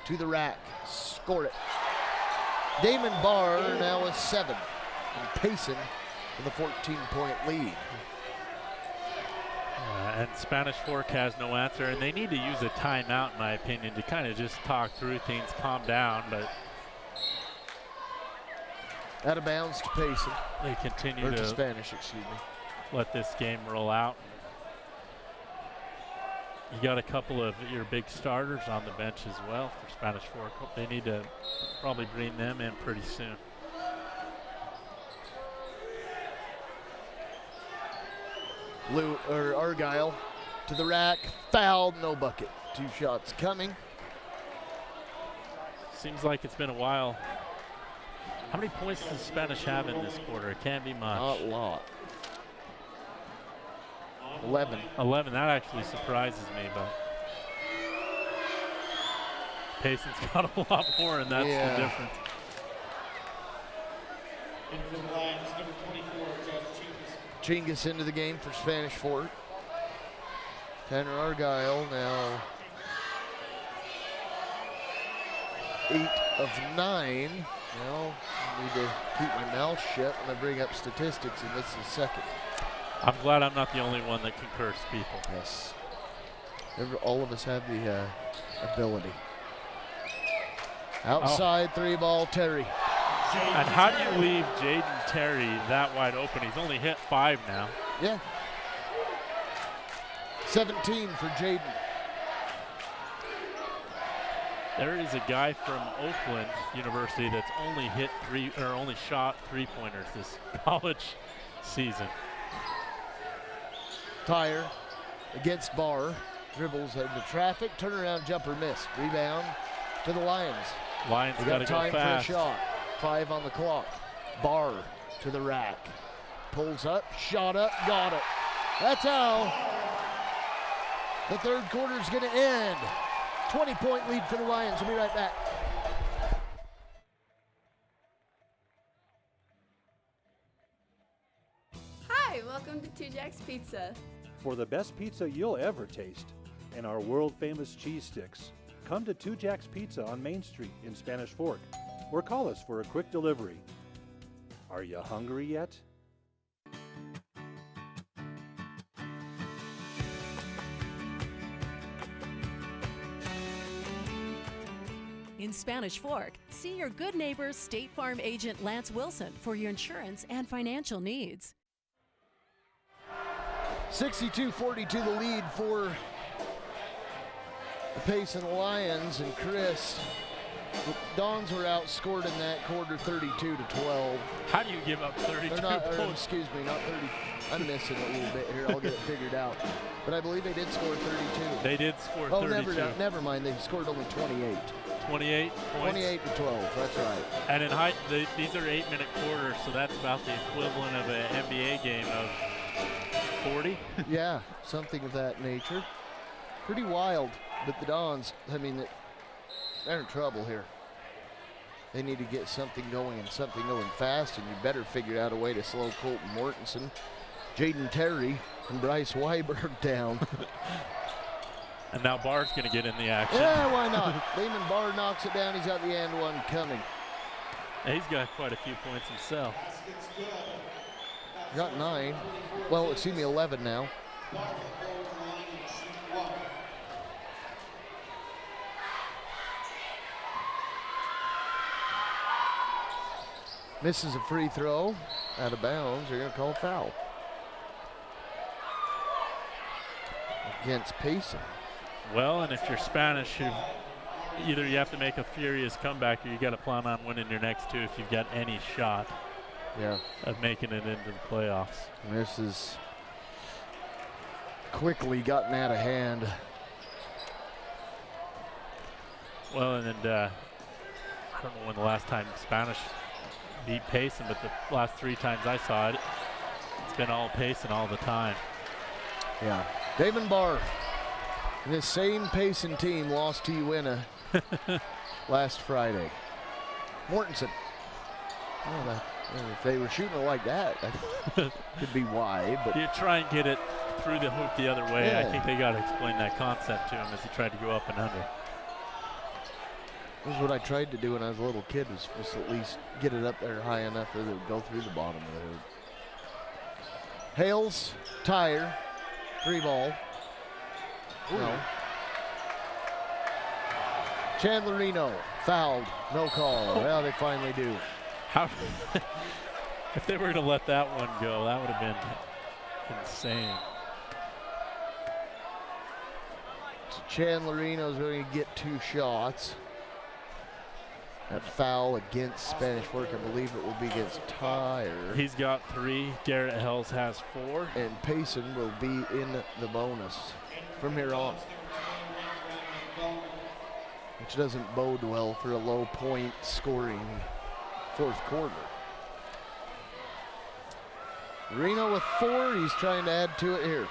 Speaker 1: To the rack. Scored it. Damon Bard now with 7. And Payson with a 14-point lead.
Speaker 2: And Spanish Fork has no answer, and they need to use a timeout, in my opinion, to kind of just talk through things, calm down, but
Speaker 1: Out of bounds to Payson.
Speaker 2: they continue
Speaker 1: Or to
Speaker 2: to
Speaker 1: Spanish, excuse me.
Speaker 2: let this game roll out. You got a couple of your big starters on the bench as well for Spanish Fork. They need to probably bring them in pretty soon.
Speaker 1: Argyle to the rack, fouled, no bucket. 2 shots coming.
Speaker 2: Seems like it's been a while. How many points does Spanish have in this quarter? It can't be much.
Speaker 1: Not a lot. 11.
Speaker 2: 11, that actually surprises me, but Payson's got a lot more, and that's the difference.
Speaker 3: In for the Lions, number 24, Judge Chingus.
Speaker 1: Chingus into the game for Spanish Fort. Tanner Argyle now 8 of 9. Now I need to keep my mouth shut when I bring up statistics, and this is second.
Speaker 2: I'm glad I'm not the only one that can curse people.
Speaker 1: Yes. All of us have the ability. Outside 3-ball Terry.
Speaker 2: And how do you leave Jaden Terry that wide open? He's only hit 5 now.
Speaker 1: Yeah. 17 for Jaden.
Speaker 2: There is a guy from Oakland University that's only hit only shot 3-pointers this college season.
Speaker 1: Tire against Barr. Dribbles into traffic. Turnaround jumper missed. Rebound to the Lions.
Speaker 2: Lions
Speaker 1: They
Speaker 2: got to
Speaker 1: got
Speaker 2: go
Speaker 1: time
Speaker 2: fast.
Speaker 1: for a shot. 5 on the clock. Barr to the rack. Pulls up, shot up, got it. That's how the third quarter is going to end. 20-point lead for the Lions. We'll be right back.
Speaker 4: Hi, welcome to Two Jacks Pizza.
Speaker 5: For the best pizza you'll ever taste and our world-famous cheese sticks, come to 2 Jacks Pizza on Main Street in Spanish Fork or call us for a quick delivery. Are you hungry yet?
Speaker 6: In Spanish Fork, see your good neighbor State Farm agent Lance Wilson for your insurance and financial needs.
Speaker 1: 62-42 the lead for the Payson Lions, and Chris, the Dons were outscored in that quarter 32-12.
Speaker 2: How do you give up 32
Speaker 1: They're not,
Speaker 2: points?
Speaker 1: excuse me, not 30. I'm missing a little bit here. I'll get it figured out. But I believe they did score 32.
Speaker 2: They did score
Speaker 1: Oh,
Speaker 2: 32.
Speaker 1: never mind. They scored only 28.
Speaker 2: 28 points.
Speaker 1: 28-12. That's right.
Speaker 2: And in height, these are 8-minute quarters, so that's about the equivalent of an NBA game of 40.
Speaker 1: Yeah, something of that nature. Pretty wild. But the Dons, I mean, they're in trouble here. They need to get something going and something going fast, and you better figure out a way to slow Colton Mortensen, Jaden Terry, and Bryce Weiberg down.
Speaker 2: And now Barr's going to get in the action.
Speaker 1: Yeah, why not? Lehman Barr knocks it down. He's got the and one coming.
Speaker 2: And he's got quite a few points himself.
Speaker 1: Got 9. Well, excuse me, 11 now. Misses a free throw. Out of bounds. They're going to call a foul. Against Payson.
Speaker 2: Well, and if you're Spanish, either you have to make a furious comeback or you got to plan on winning your next 2 if you've got any shot of making it into the playoffs.
Speaker 1: And this is quickly gotten out of hand.
Speaker 2: Well, and I don't know when the last time Spanish beat Payson, but the last 3 times I saw it, it's been all Payson all the time.
Speaker 1: Yeah. Damon Barr, this same Payson team lost to Uena last Friday. Mortensen. Oh, if they were shooting it like that, that could be why. But
Speaker 2: you try and get it through the hoop the other way.
Speaker 1: Yeah.
Speaker 2: I think they got to explain that concept to him as he tried to go up and under.
Speaker 1: this is what I tried to do when I was a little kid, was at least get it up there high enough that it would go through the bottom of the hoop. Hales, Tire, 3 ball. No. Chandlerino, fouled, no call. Well, they finally do.
Speaker 2: How? If they were to let that one go, that would have been insane.
Speaker 1: So Chandlerino's going to get 2 shots. That foul against Spanish Fork, I believe it will be against Tire.
Speaker 2: He's got 3. Garrett Hells has 4.
Speaker 1: And Payson will be in the bonus from here on, which doesn't bode well for a low point scoring 4th quarter. Reno with 4, he's trying to add to it here.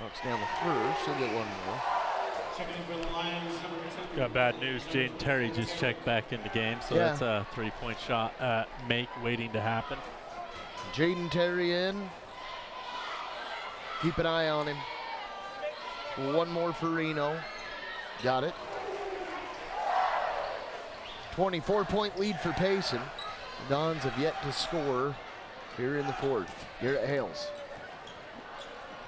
Speaker 1: Knocks down the first, he'll get 1 more.
Speaker 2: Got bad news. Jaden Terry just checked back in the game, so that's a 3-point shot make waiting to happen.
Speaker 1: Jaden Terry in. Keep an eye on him. 1 more for Reno. Got it. 24-point lead for Payson. Dons have yet to score here in the 4th. Garrett Hales.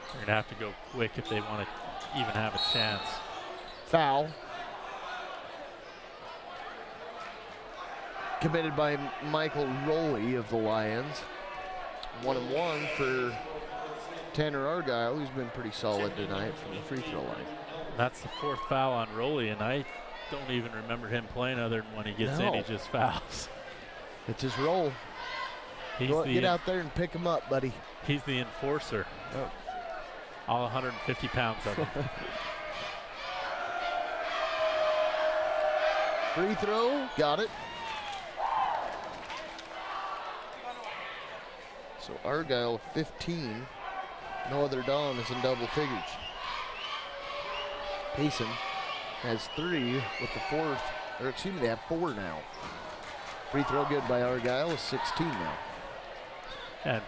Speaker 2: They're going to have to go quick if they want to even have a chance.
Speaker 1: Foul. Committed by Michael Rowley of the Lions. 1-1 for Tanner Argyle, who's been pretty solid tonight from the free throw line.
Speaker 2: That's the 4th foul on Rowley, and I don't even remember him playing other than when he gets in, he just fouls.
Speaker 1: It's his role. Get out there and pick him up, buddy.
Speaker 2: He's the enforcer.
Speaker 1: Oh.
Speaker 2: All 150 pounds of him.
Speaker 1: Free throw, got it. So Argyle 15. No other Don is in double figures. Payson has 3 with the 4th, or excuse me, they have 4 now. Free throw good by Argyle is 16 now.
Speaker 2: And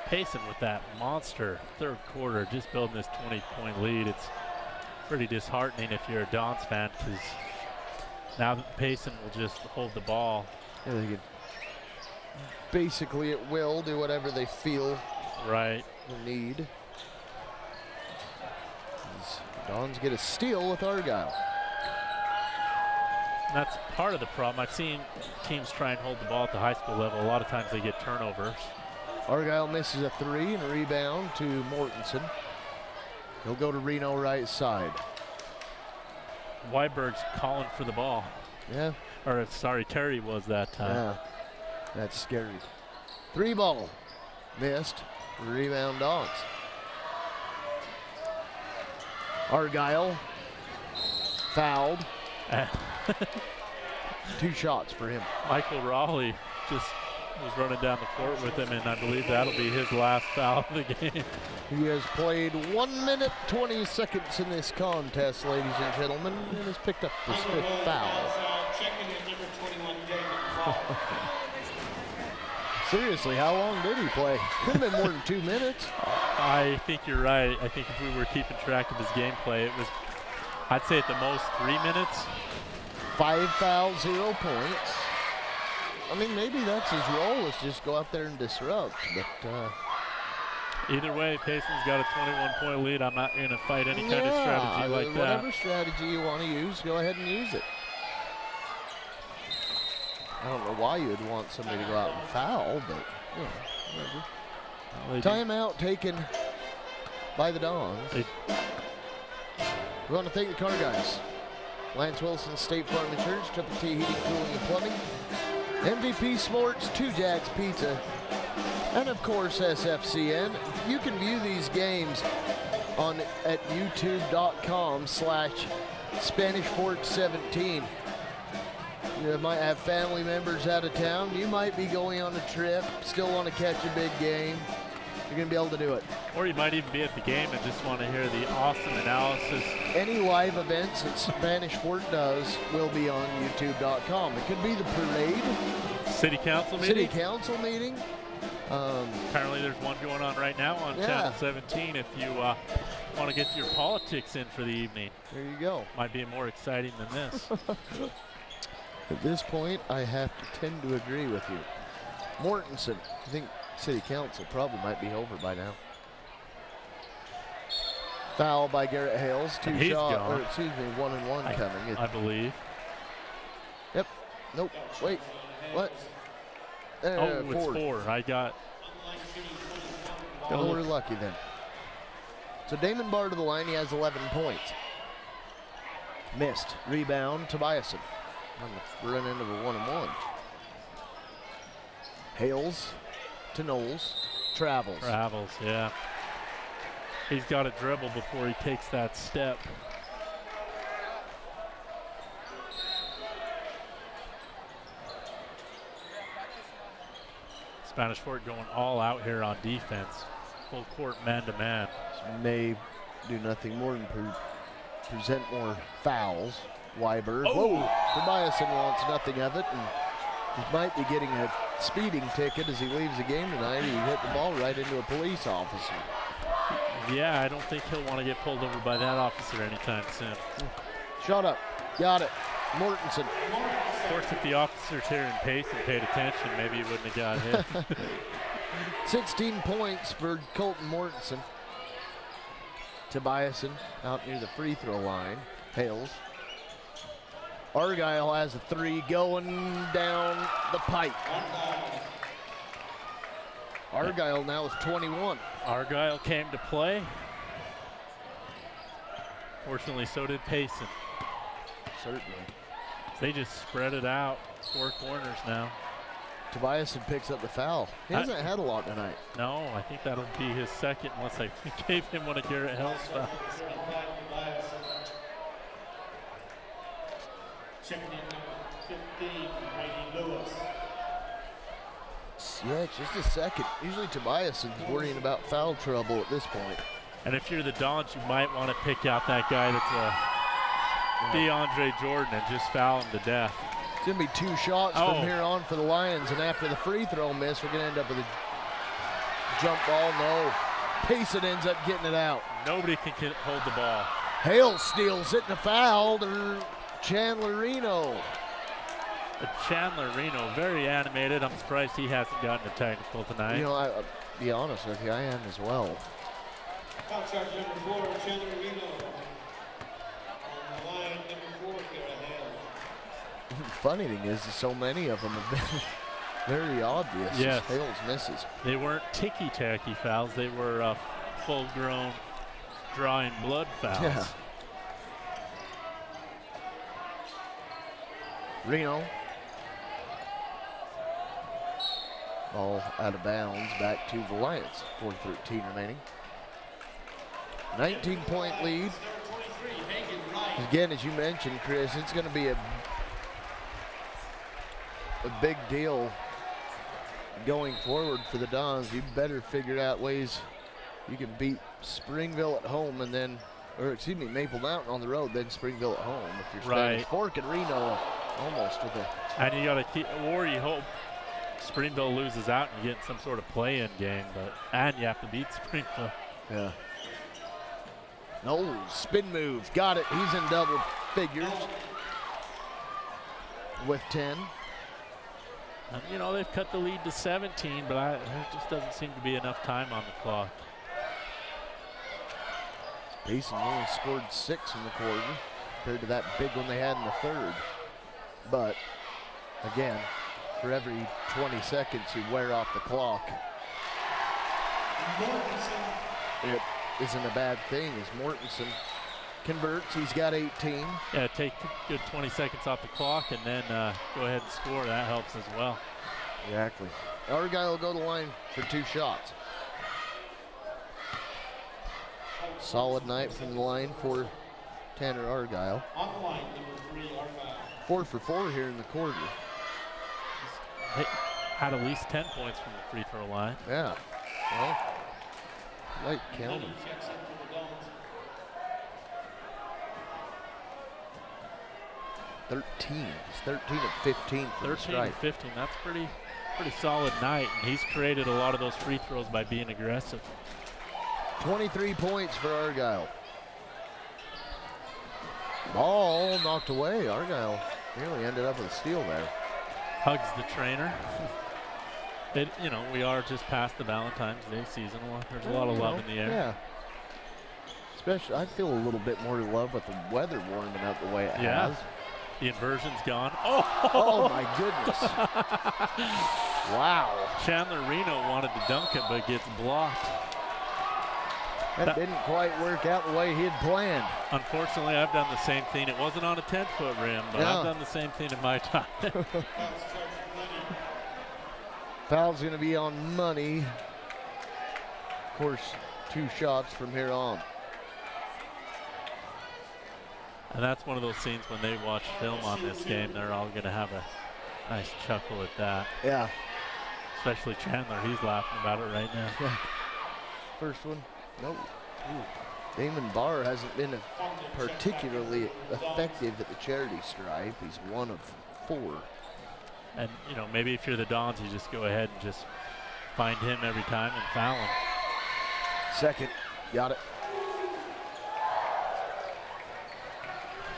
Speaker 2: Payson with that monster 3rd quarter, just building this 20-point lead. It's pretty disheartening if you're a Dons fan, because now that Payson will just hold the ball.
Speaker 1: Yeah, they can basically at will do whatever they feel
Speaker 2: right
Speaker 1: they need. Dons get a steal with Argyle.
Speaker 2: And that's part of the problem. I've seen teams try and hold the ball at the high school level. A lot of times they get turnovers.
Speaker 1: Argyle misses a 3 and a rebound to Mortensen. He'll go to Reno right side.
Speaker 2: Weiberg's calling for the ball.
Speaker 1: Yeah.
Speaker 2: Or sorry, Terry was that time.
Speaker 1: Yeah, that's scary. 3 ball, missed, rebound Dons. Argyle, fouled. 2 shots for him.
Speaker 2: Michael Raleigh just was running down the court with him, and I believe that'll be his last foul of the game.
Speaker 1: He has played 1 minute, 20 seconds in this contest, ladies and gentlemen, and has picked up his 5th foul. Seriously, how long did he play? Could have been more than 2 minutes.
Speaker 2: I think you're right. I think if we were keeping track of his gameplay, it was, I'd say at the most 3 minutes.
Speaker 1: 5 fouls, 0 points. I mean, maybe that's his role, is just go out there and disrupt. But
Speaker 2: either way, Payson's got a 21-point lead. I'm not going to fight any kind of strategy like that.
Speaker 1: Whatever strategy you want to use, go ahead and use it. I don't know why you would want somebody to go out and foul, but you know, whatever.
Speaker 2: Well,
Speaker 1: Timeout taken by the Dons. We want to thank the car guys. Lance Wilson, State Farm Insurance, Triple T Heating, Cooling, and Plumbing, MVP Sports, 2 Jacks Pizza, and of course SFCN. You can view these games at youtube.com/SpanishFork17. You might have family members out of town. You might be going on a trip, still want to catch a big game. You're going to be able to do it.
Speaker 2: Or you might even be at the game and just want to hear the awesome analysis.
Speaker 1: Any live events that Spanish Fork does will be on youtube.com. It could be the parade.
Speaker 2: City council meeting?
Speaker 1: City council meeting.
Speaker 2: Apparently there's one going on right now on Channel 17 if you want to get your politics in for the evening.
Speaker 1: There you go.
Speaker 2: Might be more exciting than this.
Speaker 1: At this point, I have to tend to agree with you. Mortensen, I think City Council probably might be over by now. Foul by Garrett Hales. 2 shots, or excuse me, 1 and 1 coming.
Speaker 2: I believe.
Speaker 1: Yep. Nope. Wait. What?
Speaker 2: Oh, it's 4. I got.
Speaker 1: Oh, we're lucky then. So Damon Barr to the line. He has 11 points. Missed. Rebound, Tobiasen. On the front end of a 1-and-1. Hales to Knowles. Travels,
Speaker 2: yeah. He's got to dribble before he takes that step. Spanish Fork going all out here on defense. Full court man-to-man.
Speaker 1: May do nothing more than present more fouls. Weiber.
Speaker 2: Oh.
Speaker 1: Whoa! Tobiasen wants nothing of it, and he might be getting a speeding ticket as he leaves the game tonight. He hit the ball right into a police officer.
Speaker 2: Yeah, I don't think he'll want to get pulled over by that officer anytime soon.
Speaker 1: Shot up. Got it. Mortensen.
Speaker 2: Of course, if the officers here in Payson paid attention, maybe he wouldn't have got hit.
Speaker 1: 16 points for Colton Mortensen. Tobiasen out near the free throw line. Hales. Argyle has a 3 going down the pipe. Argyle now with 21.
Speaker 2: Argyle came to play. Fortunately, so did Payson.
Speaker 1: Certainly.
Speaker 2: They just spread it out. 4 corners now.
Speaker 1: Tobiasen picks up the foul. He hasn't had a lot tonight.
Speaker 2: No, I think that'll be his second unless I gave him one of Garrett Hell's fouls.
Speaker 3: Checking in number 15, Brady Lewis.
Speaker 1: Yeah, it's just a second. Usually Tobiasen's worrying about foul trouble at this point.
Speaker 2: And if you're the Dons, you might want to pick out that guy that's DeAndre Jordan and just foul him to death.
Speaker 1: It's going to be 2 shots from here on for the Lions, and after the free throw miss, we're going to end up with a jump ball. No. Payson ends up getting it out.
Speaker 2: Nobody can hold the ball.
Speaker 1: Hale steals it and a foul to Chandler Reno.
Speaker 2: Chandler Reno, very animated. I'm surprised he hasn't gotten a technical tonight.
Speaker 1: You know, I'll be honest with you, I am as well.
Speaker 3: Foul charge number 4, Chandler Reno. On the line, number 4, Garrett Hale.
Speaker 1: The funny thing is so many of them have been very obvious.
Speaker 2: Yes.
Speaker 1: Hales misses.
Speaker 2: They weren't ticky-tacky fouls. They were full-grown drawing blood fouls.
Speaker 1: Yeah. Reno. Ball out of bounds, back to the Lions. 4:13 remaining. 19-point lead. Again, as you mentioned, Chris, it's going to be a big deal going forward for the Dons. You better figure out ways you can beat Springville at home and then, or excuse me, Maple Mountain on the road, then Springville at home. If you're Spanish Fork and Reno almost with a.
Speaker 2: And you got to keep, or you hope Springville loses out and you get some sort of play-in game, and you have to beat Springville.
Speaker 1: Yeah. No, spin move. Got it. He's in double figures with 10.
Speaker 2: And, you know, they've cut the lead to 17, but there just doesn't seem to be enough time on the clock.
Speaker 1: Payson only scored 6 in the quarter compared to that big one they had in the third. But, again, for every 20 seconds you wear off the clock, it isn't a bad thing as Mortensen converts. He's got 18.
Speaker 2: Yeah, take a good 20 seconds off the clock and then go ahead and score. That helps as well.
Speaker 1: Exactly. Argyle will go to the line for 2 shots. Solid night from the line for Tanner Argyle.
Speaker 3: On the line, number 3, Argyle.
Speaker 1: 4 for 4 here in the quarter.
Speaker 2: Had at least 10 points from the free throw line.
Speaker 1: Yeah. Well, might count him.
Speaker 3: Checks in for the Dons.
Speaker 1: 13. He's 13 of 15 for the
Speaker 2: 13 to
Speaker 1: strike.
Speaker 2: 15. That's pretty solid night, and he's created a lot of those free throws by being aggressive.
Speaker 1: 23 points for Argyle. Ball knocked away. Argyle nearly ended up with a steal there.
Speaker 2: Hugs the trainer. You know, we are just past the Valentine's Day season. There's a lot of love in the air.
Speaker 1: Yeah. Especially, I feel a little bit more love with the weather warming up the way it has.
Speaker 2: The inversion's gone. Oh!
Speaker 1: Oh my goodness. Wow.
Speaker 2: Chandler Reno wanted to dunk it, but gets blocked.
Speaker 1: That didn't quite work out the way he had planned.
Speaker 2: Unfortunately, I've done the same thing. It wasn't on a 10-foot rim, but
Speaker 1: Yeah.
Speaker 2: I've done the same thing in my time.
Speaker 1: Foul's going to be on Money. Of course, 2 shots from here on.
Speaker 2: And that's one of those scenes when they watch film on this game, they're all going to have a nice chuckle at that.
Speaker 1: Yeah.
Speaker 2: Especially Chandler. He's laughing about it right now.
Speaker 1: First one. Nope. Damon Barr hasn't been particularly effective at the charity stripe. He's 1 of 4.
Speaker 2: And, you know, maybe if you're the Dons, you just go ahead and just find him every time and foul him.
Speaker 1: Second. Got it.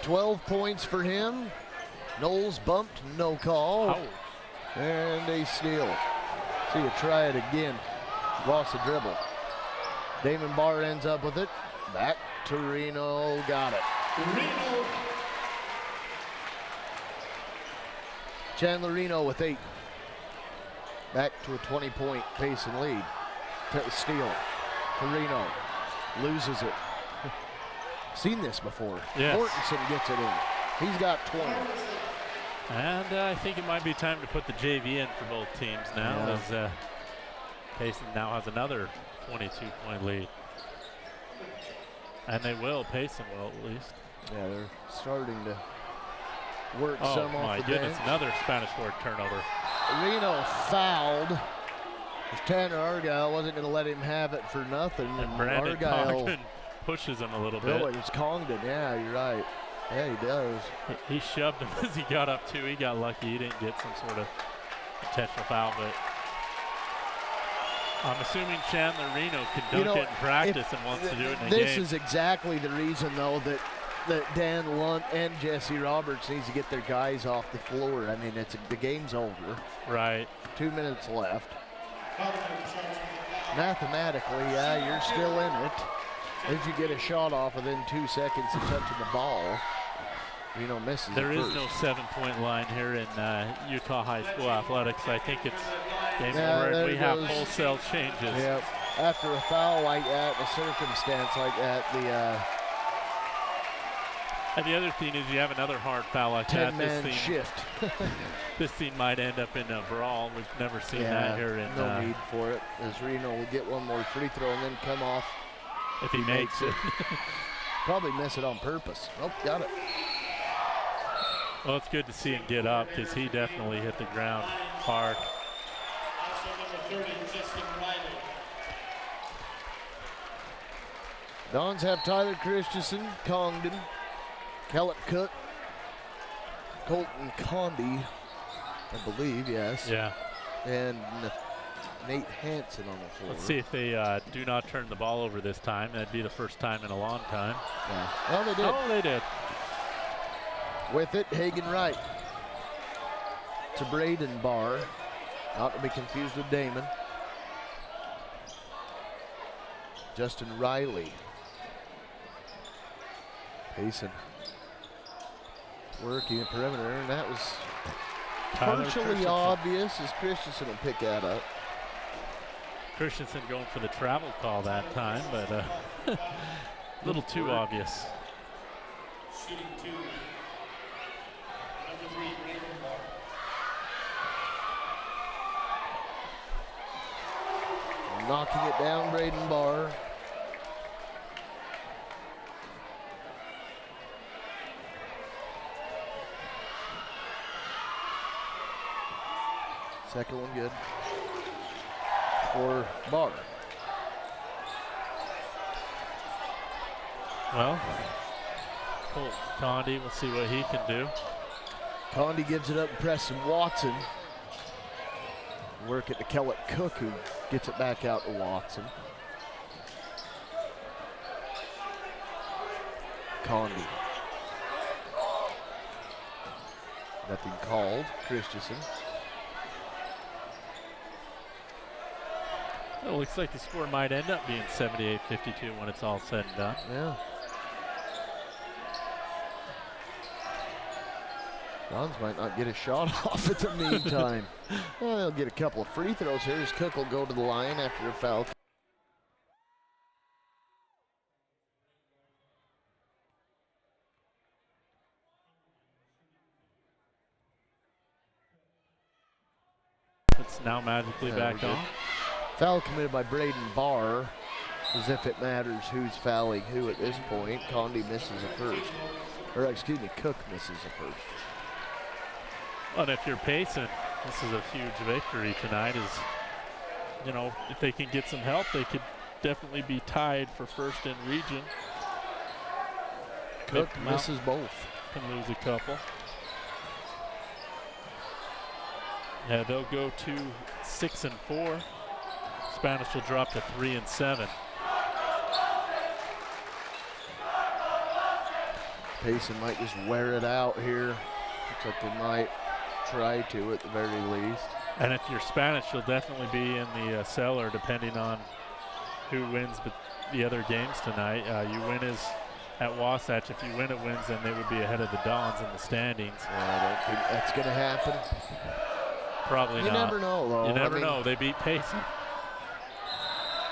Speaker 1: 12 points for him. Knowles bumped, no call.
Speaker 2: Oh.
Speaker 1: And a steal. See you try it again. Lost the dribble. Damon Barr ends up with it. Back to Reno. Got it.
Speaker 3: Reno.
Speaker 1: Chandler Reno with 8. Back to a 20-point Payson lead. Steal. To Reno. Loses it. Seen this before.
Speaker 2: Yes.
Speaker 1: Mortensen gets it in. He's got 20.
Speaker 2: And I think it might be time to put the JV in for both teams now, as Payson now has another 22-point lead. And they will. Payson will, at least.
Speaker 1: Yeah, they're starting to work
Speaker 2: Oh
Speaker 1: some off
Speaker 2: my
Speaker 1: the
Speaker 2: goodness,
Speaker 1: bench.
Speaker 2: another Spanish Fork turnover.
Speaker 1: Reno fouled. Tanner Argyle wasn't going to let him have it for nothing.
Speaker 2: And Brandon
Speaker 1: Argyle
Speaker 2: Congdon pushes him a little bit.
Speaker 1: Oh, it was Congdon. Yeah, you're right. Yeah, he does.
Speaker 2: He shoved him as he got up too. He got lucky. He didn't get some sort of intentional foul, but I'm assuming Chandler Reno can dunk it in practice and wants to do it in a game.
Speaker 1: This is exactly the reason, though, that Dan Lunt and Jesse Roberts needs to get their guys off the floor. I mean, the game's over.
Speaker 2: Right.
Speaker 1: 2 minutes left. Mathematically, yeah, you're still in it. If you get a shot off within 2 seconds of touching the ball, Reno misses
Speaker 2: There
Speaker 1: it
Speaker 2: is
Speaker 1: first.
Speaker 2: no 7-point line here in Utah High School athletics. I think it's game
Speaker 1: Yeah,
Speaker 2: over,
Speaker 1: there
Speaker 2: and we have
Speaker 1: goes.
Speaker 2: wholesale changes.
Speaker 1: Yep. After a foul like that, a circumstance like that,
Speaker 2: And the other thing is you have another hard foul like that.
Speaker 1: 10-man shift.
Speaker 2: This thing might end up in a brawl. We've never seen
Speaker 1: Yeah,
Speaker 2: that here in
Speaker 1: no need for it, as Reno will get one more free throw and then come off.
Speaker 2: if he makes it.
Speaker 1: Probably miss it on purpose. Nope, got it.
Speaker 2: Well, it's good to see him get up because he definitely hit the ground hard.
Speaker 3: Also number 30, Justin Riley.
Speaker 1: Dons have Tyler Christensen, Congdon, Kellett Cook, Colton Condi, I believe, yes.
Speaker 2: Yeah.
Speaker 1: And Nate Hansen on the floor.
Speaker 2: Let's see if they do not turn the ball over this time. That'd be the first time in a long time.
Speaker 1: Yeah. Well, they did.
Speaker 2: Oh, they did.
Speaker 1: With it, Hagen Wright to Braden Barr. Not to be confused with Damon. Justin Riley. Payson working the perimeter, and that was partially obvious as Christensen will pick that up.
Speaker 2: Christensen going for the travel call that time, but a little too obvious.
Speaker 3: Shooting 2. Number 3, Braden Barr.
Speaker 1: Knocking it down, Braden Barr. Second one good for Barr.
Speaker 2: Well, Colt Condi, we'll see what he can do.
Speaker 1: Condi gives it up to Preston Watson. Work it to Kellett Cook, who gets it back out to Watson. Condi. Nothing called. Christensen.
Speaker 2: It looks like the score might end up being 78-52 when it's all said and done.
Speaker 1: Yeah. Dons might not get a shot off at the meantime. Well, they'll get a couple of free throws here as Cook will go to the line after a foul.
Speaker 2: It's now magically back on.
Speaker 1: Foul committed by Braden Barr, as if it matters who's fouling who at this point. Condi misses a first. Or excuse me, Cook misses a first.
Speaker 2: But if you're Payson, this is a huge victory tonight. You know, if they can get some help, they could definitely be tied for first in region.
Speaker 1: Cook misses both.
Speaker 2: Can lose a couple. Yeah, they'll go to 6-4. Spanish will drop to 3-7.
Speaker 1: Payson might just wear it out here. Looks like they might try to at the very least.
Speaker 2: And if you're Spanish, you'll definitely be in the cellar depending on who wins the other games tonight. You win as at Wasatch. If you win at wins, then they would be ahead of the Dons in the standings.
Speaker 1: I don't think that's going to happen.
Speaker 2: Probably not.
Speaker 1: You never know, though.
Speaker 2: You never know. They beat Payson.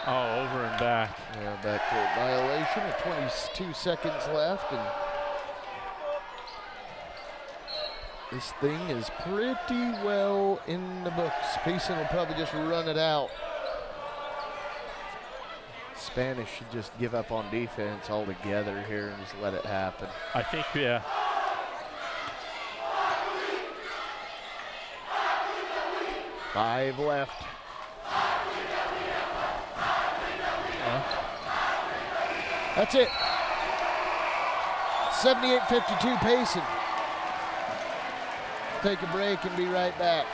Speaker 2: Oh, over and back.
Speaker 1: Yeah, backcourt violation with 22 seconds left, and this thing is pretty well in the books. Payson will probably just run it out. Spanish should just give up on defense altogether here and just let it happen.
Speaker 2: I think, yeah.
Speaker 1: Five left. That's it. 78-52 Payson. Take a break and be right back.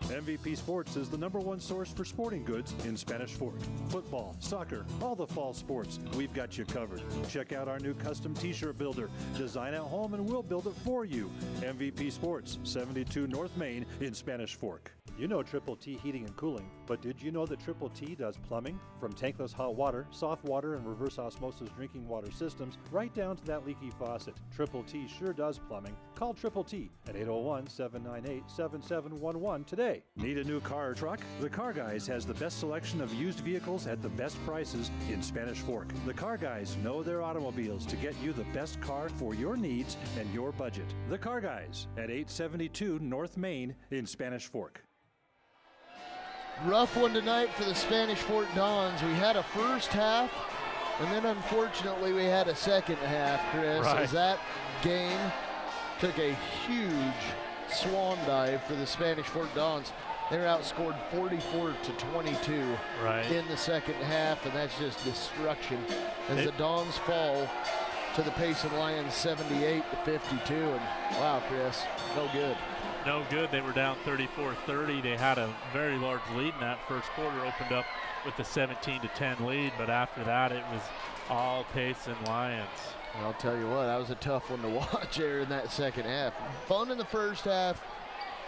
Speaker 5: MVP Sports is the #1 source for sporting goods in Spanish Fork. Football, soccer, all the fall sports, we've got you covered. Check out our new custom t-shirt builder. Design at home and we'll build it for you. MVP Sports, 72 North Main in Spanish Fork. You know Triple T Heating and Cooling, but did you know that Triple T does plumbing? From tankless hot water, soft water, and reverse osmosis drinking water systems, right down to that leaky faucet. Triple T sure does plumbing. Call Triple T at 801-798-7711 today. Need a new car or truck? The Car Guys has the best selection of used vehicles at the best prices in Spanish Fork. The Car Guys know their automobiles to get you the best car for your needs and your budget. The Car Guys at 872 North Main in Spanish Fork.
Speaker 1: Rough one tonight for the Spanish Fork Dons. We had a first half, and then unfortunately we had a second half, Chris,
Speaker 2: right,
Speaker 1: as that game took a huge swan dive for the Spanish Fork Dons. They were outscored 44-22
Speaker 2: right
Speaker 1: in the second half, and that's just destruction as
Speaker 2: They-
Speaker 1: the Dons fall to the Payson Lions 78-52. And wow, Chris, no good.
Speaker 2: No good. They were down 34-30. They had a very large lead in that first quarter, opened up with the 17-10 lead, but after that it was all Payson Lions.
Speaker 1: Well, I'll tell you what, that was a tough one to watch there in that second half. Fun in the first half,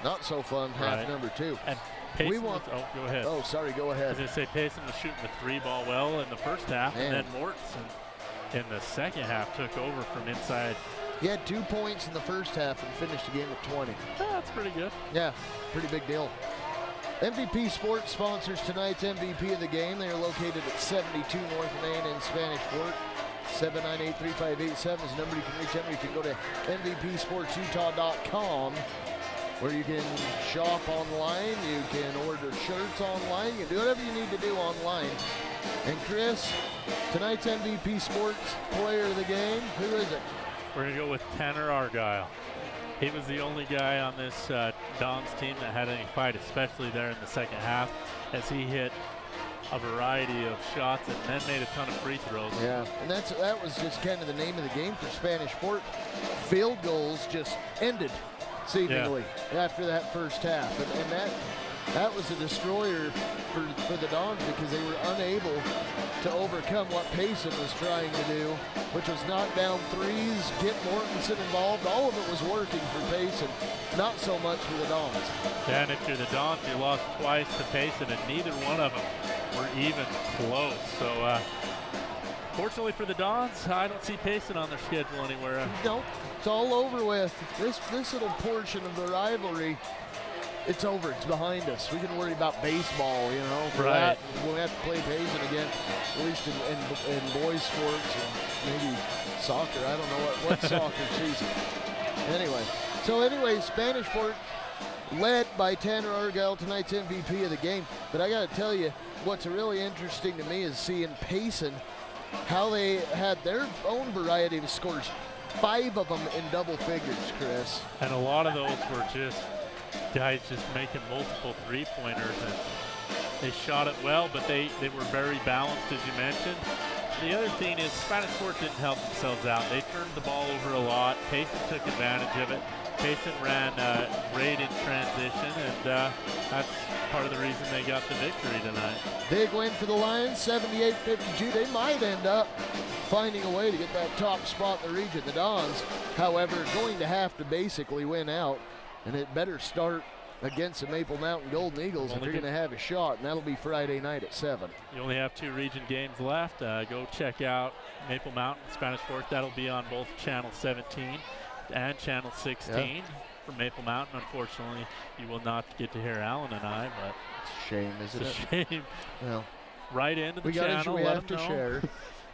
Speaker 1: not so fun half number two. And
Speaker 2: Payson go ahead.
Speaker 1: Oh, sorry, go ahead.
Speaker 2: I was going to say Payson was shooting the 3-ball well in the first half, and then Mortensen in the second half took over from inside.
Speaker 1: He had 2 points in the first half and finished the game at 20.
Speaker 2: Oh, that's pretty good.
Speaker 1: Yeah, pretty big deal. MVP Sports sponsors tonight's MVP of the game. They are located at 72 North Main in Spanish Fork. 798-3587 is the number you can reach them. You can go to MVPSportsUtah.com where you can shop online, you can order shirts online, you can do whatever you need to do online. And Chris, tonight's MVP Sports player of the game, who is it?
Speaker 2: We're going to go with Tanner Argyle. He was the only guy on this Dons team that had any fight, especially there in the second half, as he hit a variety of shots and then made a ton of free throws.
Speaker 1: Yeah, and that was just kind of the name of the game for Spanish Fork. Field goals just ended seemingly after that first half, and that was a destroyer for the Dons because they were unable to overcome what Payson was trying to do, which was knock down threes, get Mortensen involved. All of it was working for Payson, not so much for the Dons.
Speaker 2: Yeah, and if you're the Dons, you lost twice to Payson, and neither one of them were even close. So, fortunately for the Dons, I don't see Payson on their schedule anywhere.
Speaker 1: Nope, it's all over with. This little portion of the rivalry, it's over. It's behind us. We can worry about baseball, you know, for that. We'll have to play Payson again, at least in boys sports and maybe soccer. I don't know what soccer season. Anyway, Spanish Fork led by Tanner Argyle, tonight's MVP of the game. But I got to tell you, what's really interesting to me is seeing Payson, how they had their own variety of scores. 5 of them in double figures, Chris.
Speaker 2: And a lot of those were just guys just making multiple three-pointers, and they shot it well, but they were very balanced, as you mentioned. The other thing is Spanish Fork didn't help themselves out. They turned the ball over a lot. Payson took advantage of it. Payson ran great in transition, and that's part of the reason they got the victory tonight.
Speaker 1: Big win for the Lions, 78-52. They might end up finding a way to get that top spot in the region. The Dons, however, are going to have to basically win out, and it better start against the Maple Mountain Golden Eagles if you're going to have a shot, and that'll be Friday night at 7.
Speaker 2: You only have 2 region games left. Go check out Maple Mountain, Spanish Fork. That'll be on both Channel 17 and Channel 16 for Maple Mountain. Unfortunately, you will not get to hear Alan and I, but
Speaker 1: it's a shame, isn't it?
Speaker 2: It's a shame.
Speaker 1: Well,
Speaker 2: right into the channel.
Speaker 1: We have to share.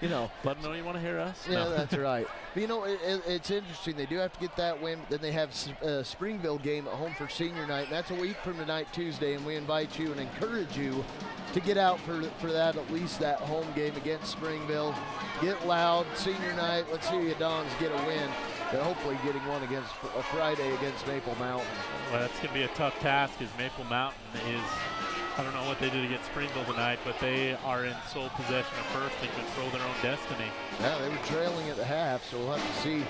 Speaker 1: You know,
Speaker 2: let them know you want to hear us.
Speaker 1: Yeah, no. That's right. But you know, it's interesting. They do have to get that win. Then they have a Springville game at home for senior night, and that's a week from tonight, Tuesday. And we invite you and encourage you to get out for that, at least that home game against Springville. Get loud, senior night. Let's see the Dons get a win. But hopefully getting one against a Friday against Maple Mountain.
Speaker 2: Well, that's going to be a tough task, as Maple Mountain is, I don't know what they did against Springville tonight, but they are in sole possession of first and control their own destiny.
Speaker 1: Yeah, they were trailing at the half, so we'll have to see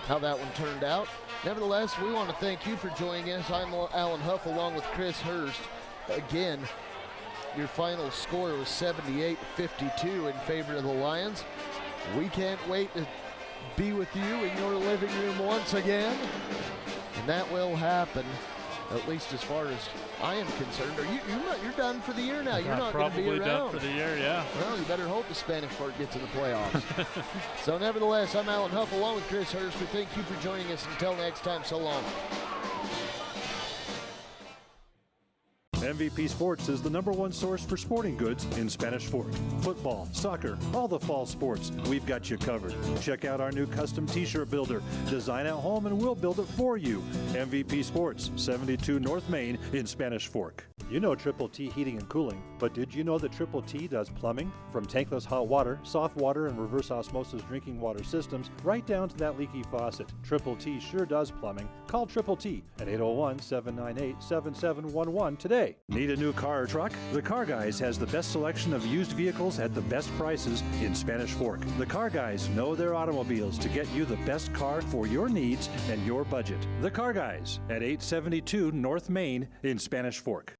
Speaker 1: how that one turned out. Nevertheless, we want to thank you for joining us. I'm Alan Huff along with Chris Hurst. Again, your final score was 78-52 in favor of the Lions. We can't wait to be with you in your living room once again, and that will happen, at least as far as I am concerned. You're done for the year now. You're not going to be around.
Speaker 2: Probably done for the year, yeah.
Speaker 1: Well, you better hope the Spanish Fork gets in the playoffs. So nevertheless, I'm Alan Huff along with Chris Hurst. Thank you for joining us. Until next time, so long.
Speaker 5: MVP Sports is the #1 source for sporting goods in Spanish Fork. Football, soccer, all the fall sports, we've got you covered. Check out our new custom t-shirt builder. Design at home and we'll build it for you. MVP Sports, 72 North Main in Spanish Fork. You know Triple T Heating and Cooling, but did you know that Triple T does plumbing? From tankless hot water, soft water, and reverse osmosis drinking water systems, right down to that leaky faucet. Triple T sure does plumbing. Call Triple T at 801-798-7711 today. Need a new car or truck? The Car Guys has the best selection of used vehicles at the best prices in Spanish Fork. The Car Guys know their automobiles to get you the best car for your needs and your budget. The Car Guys at 872 North Main in Spanish Fork.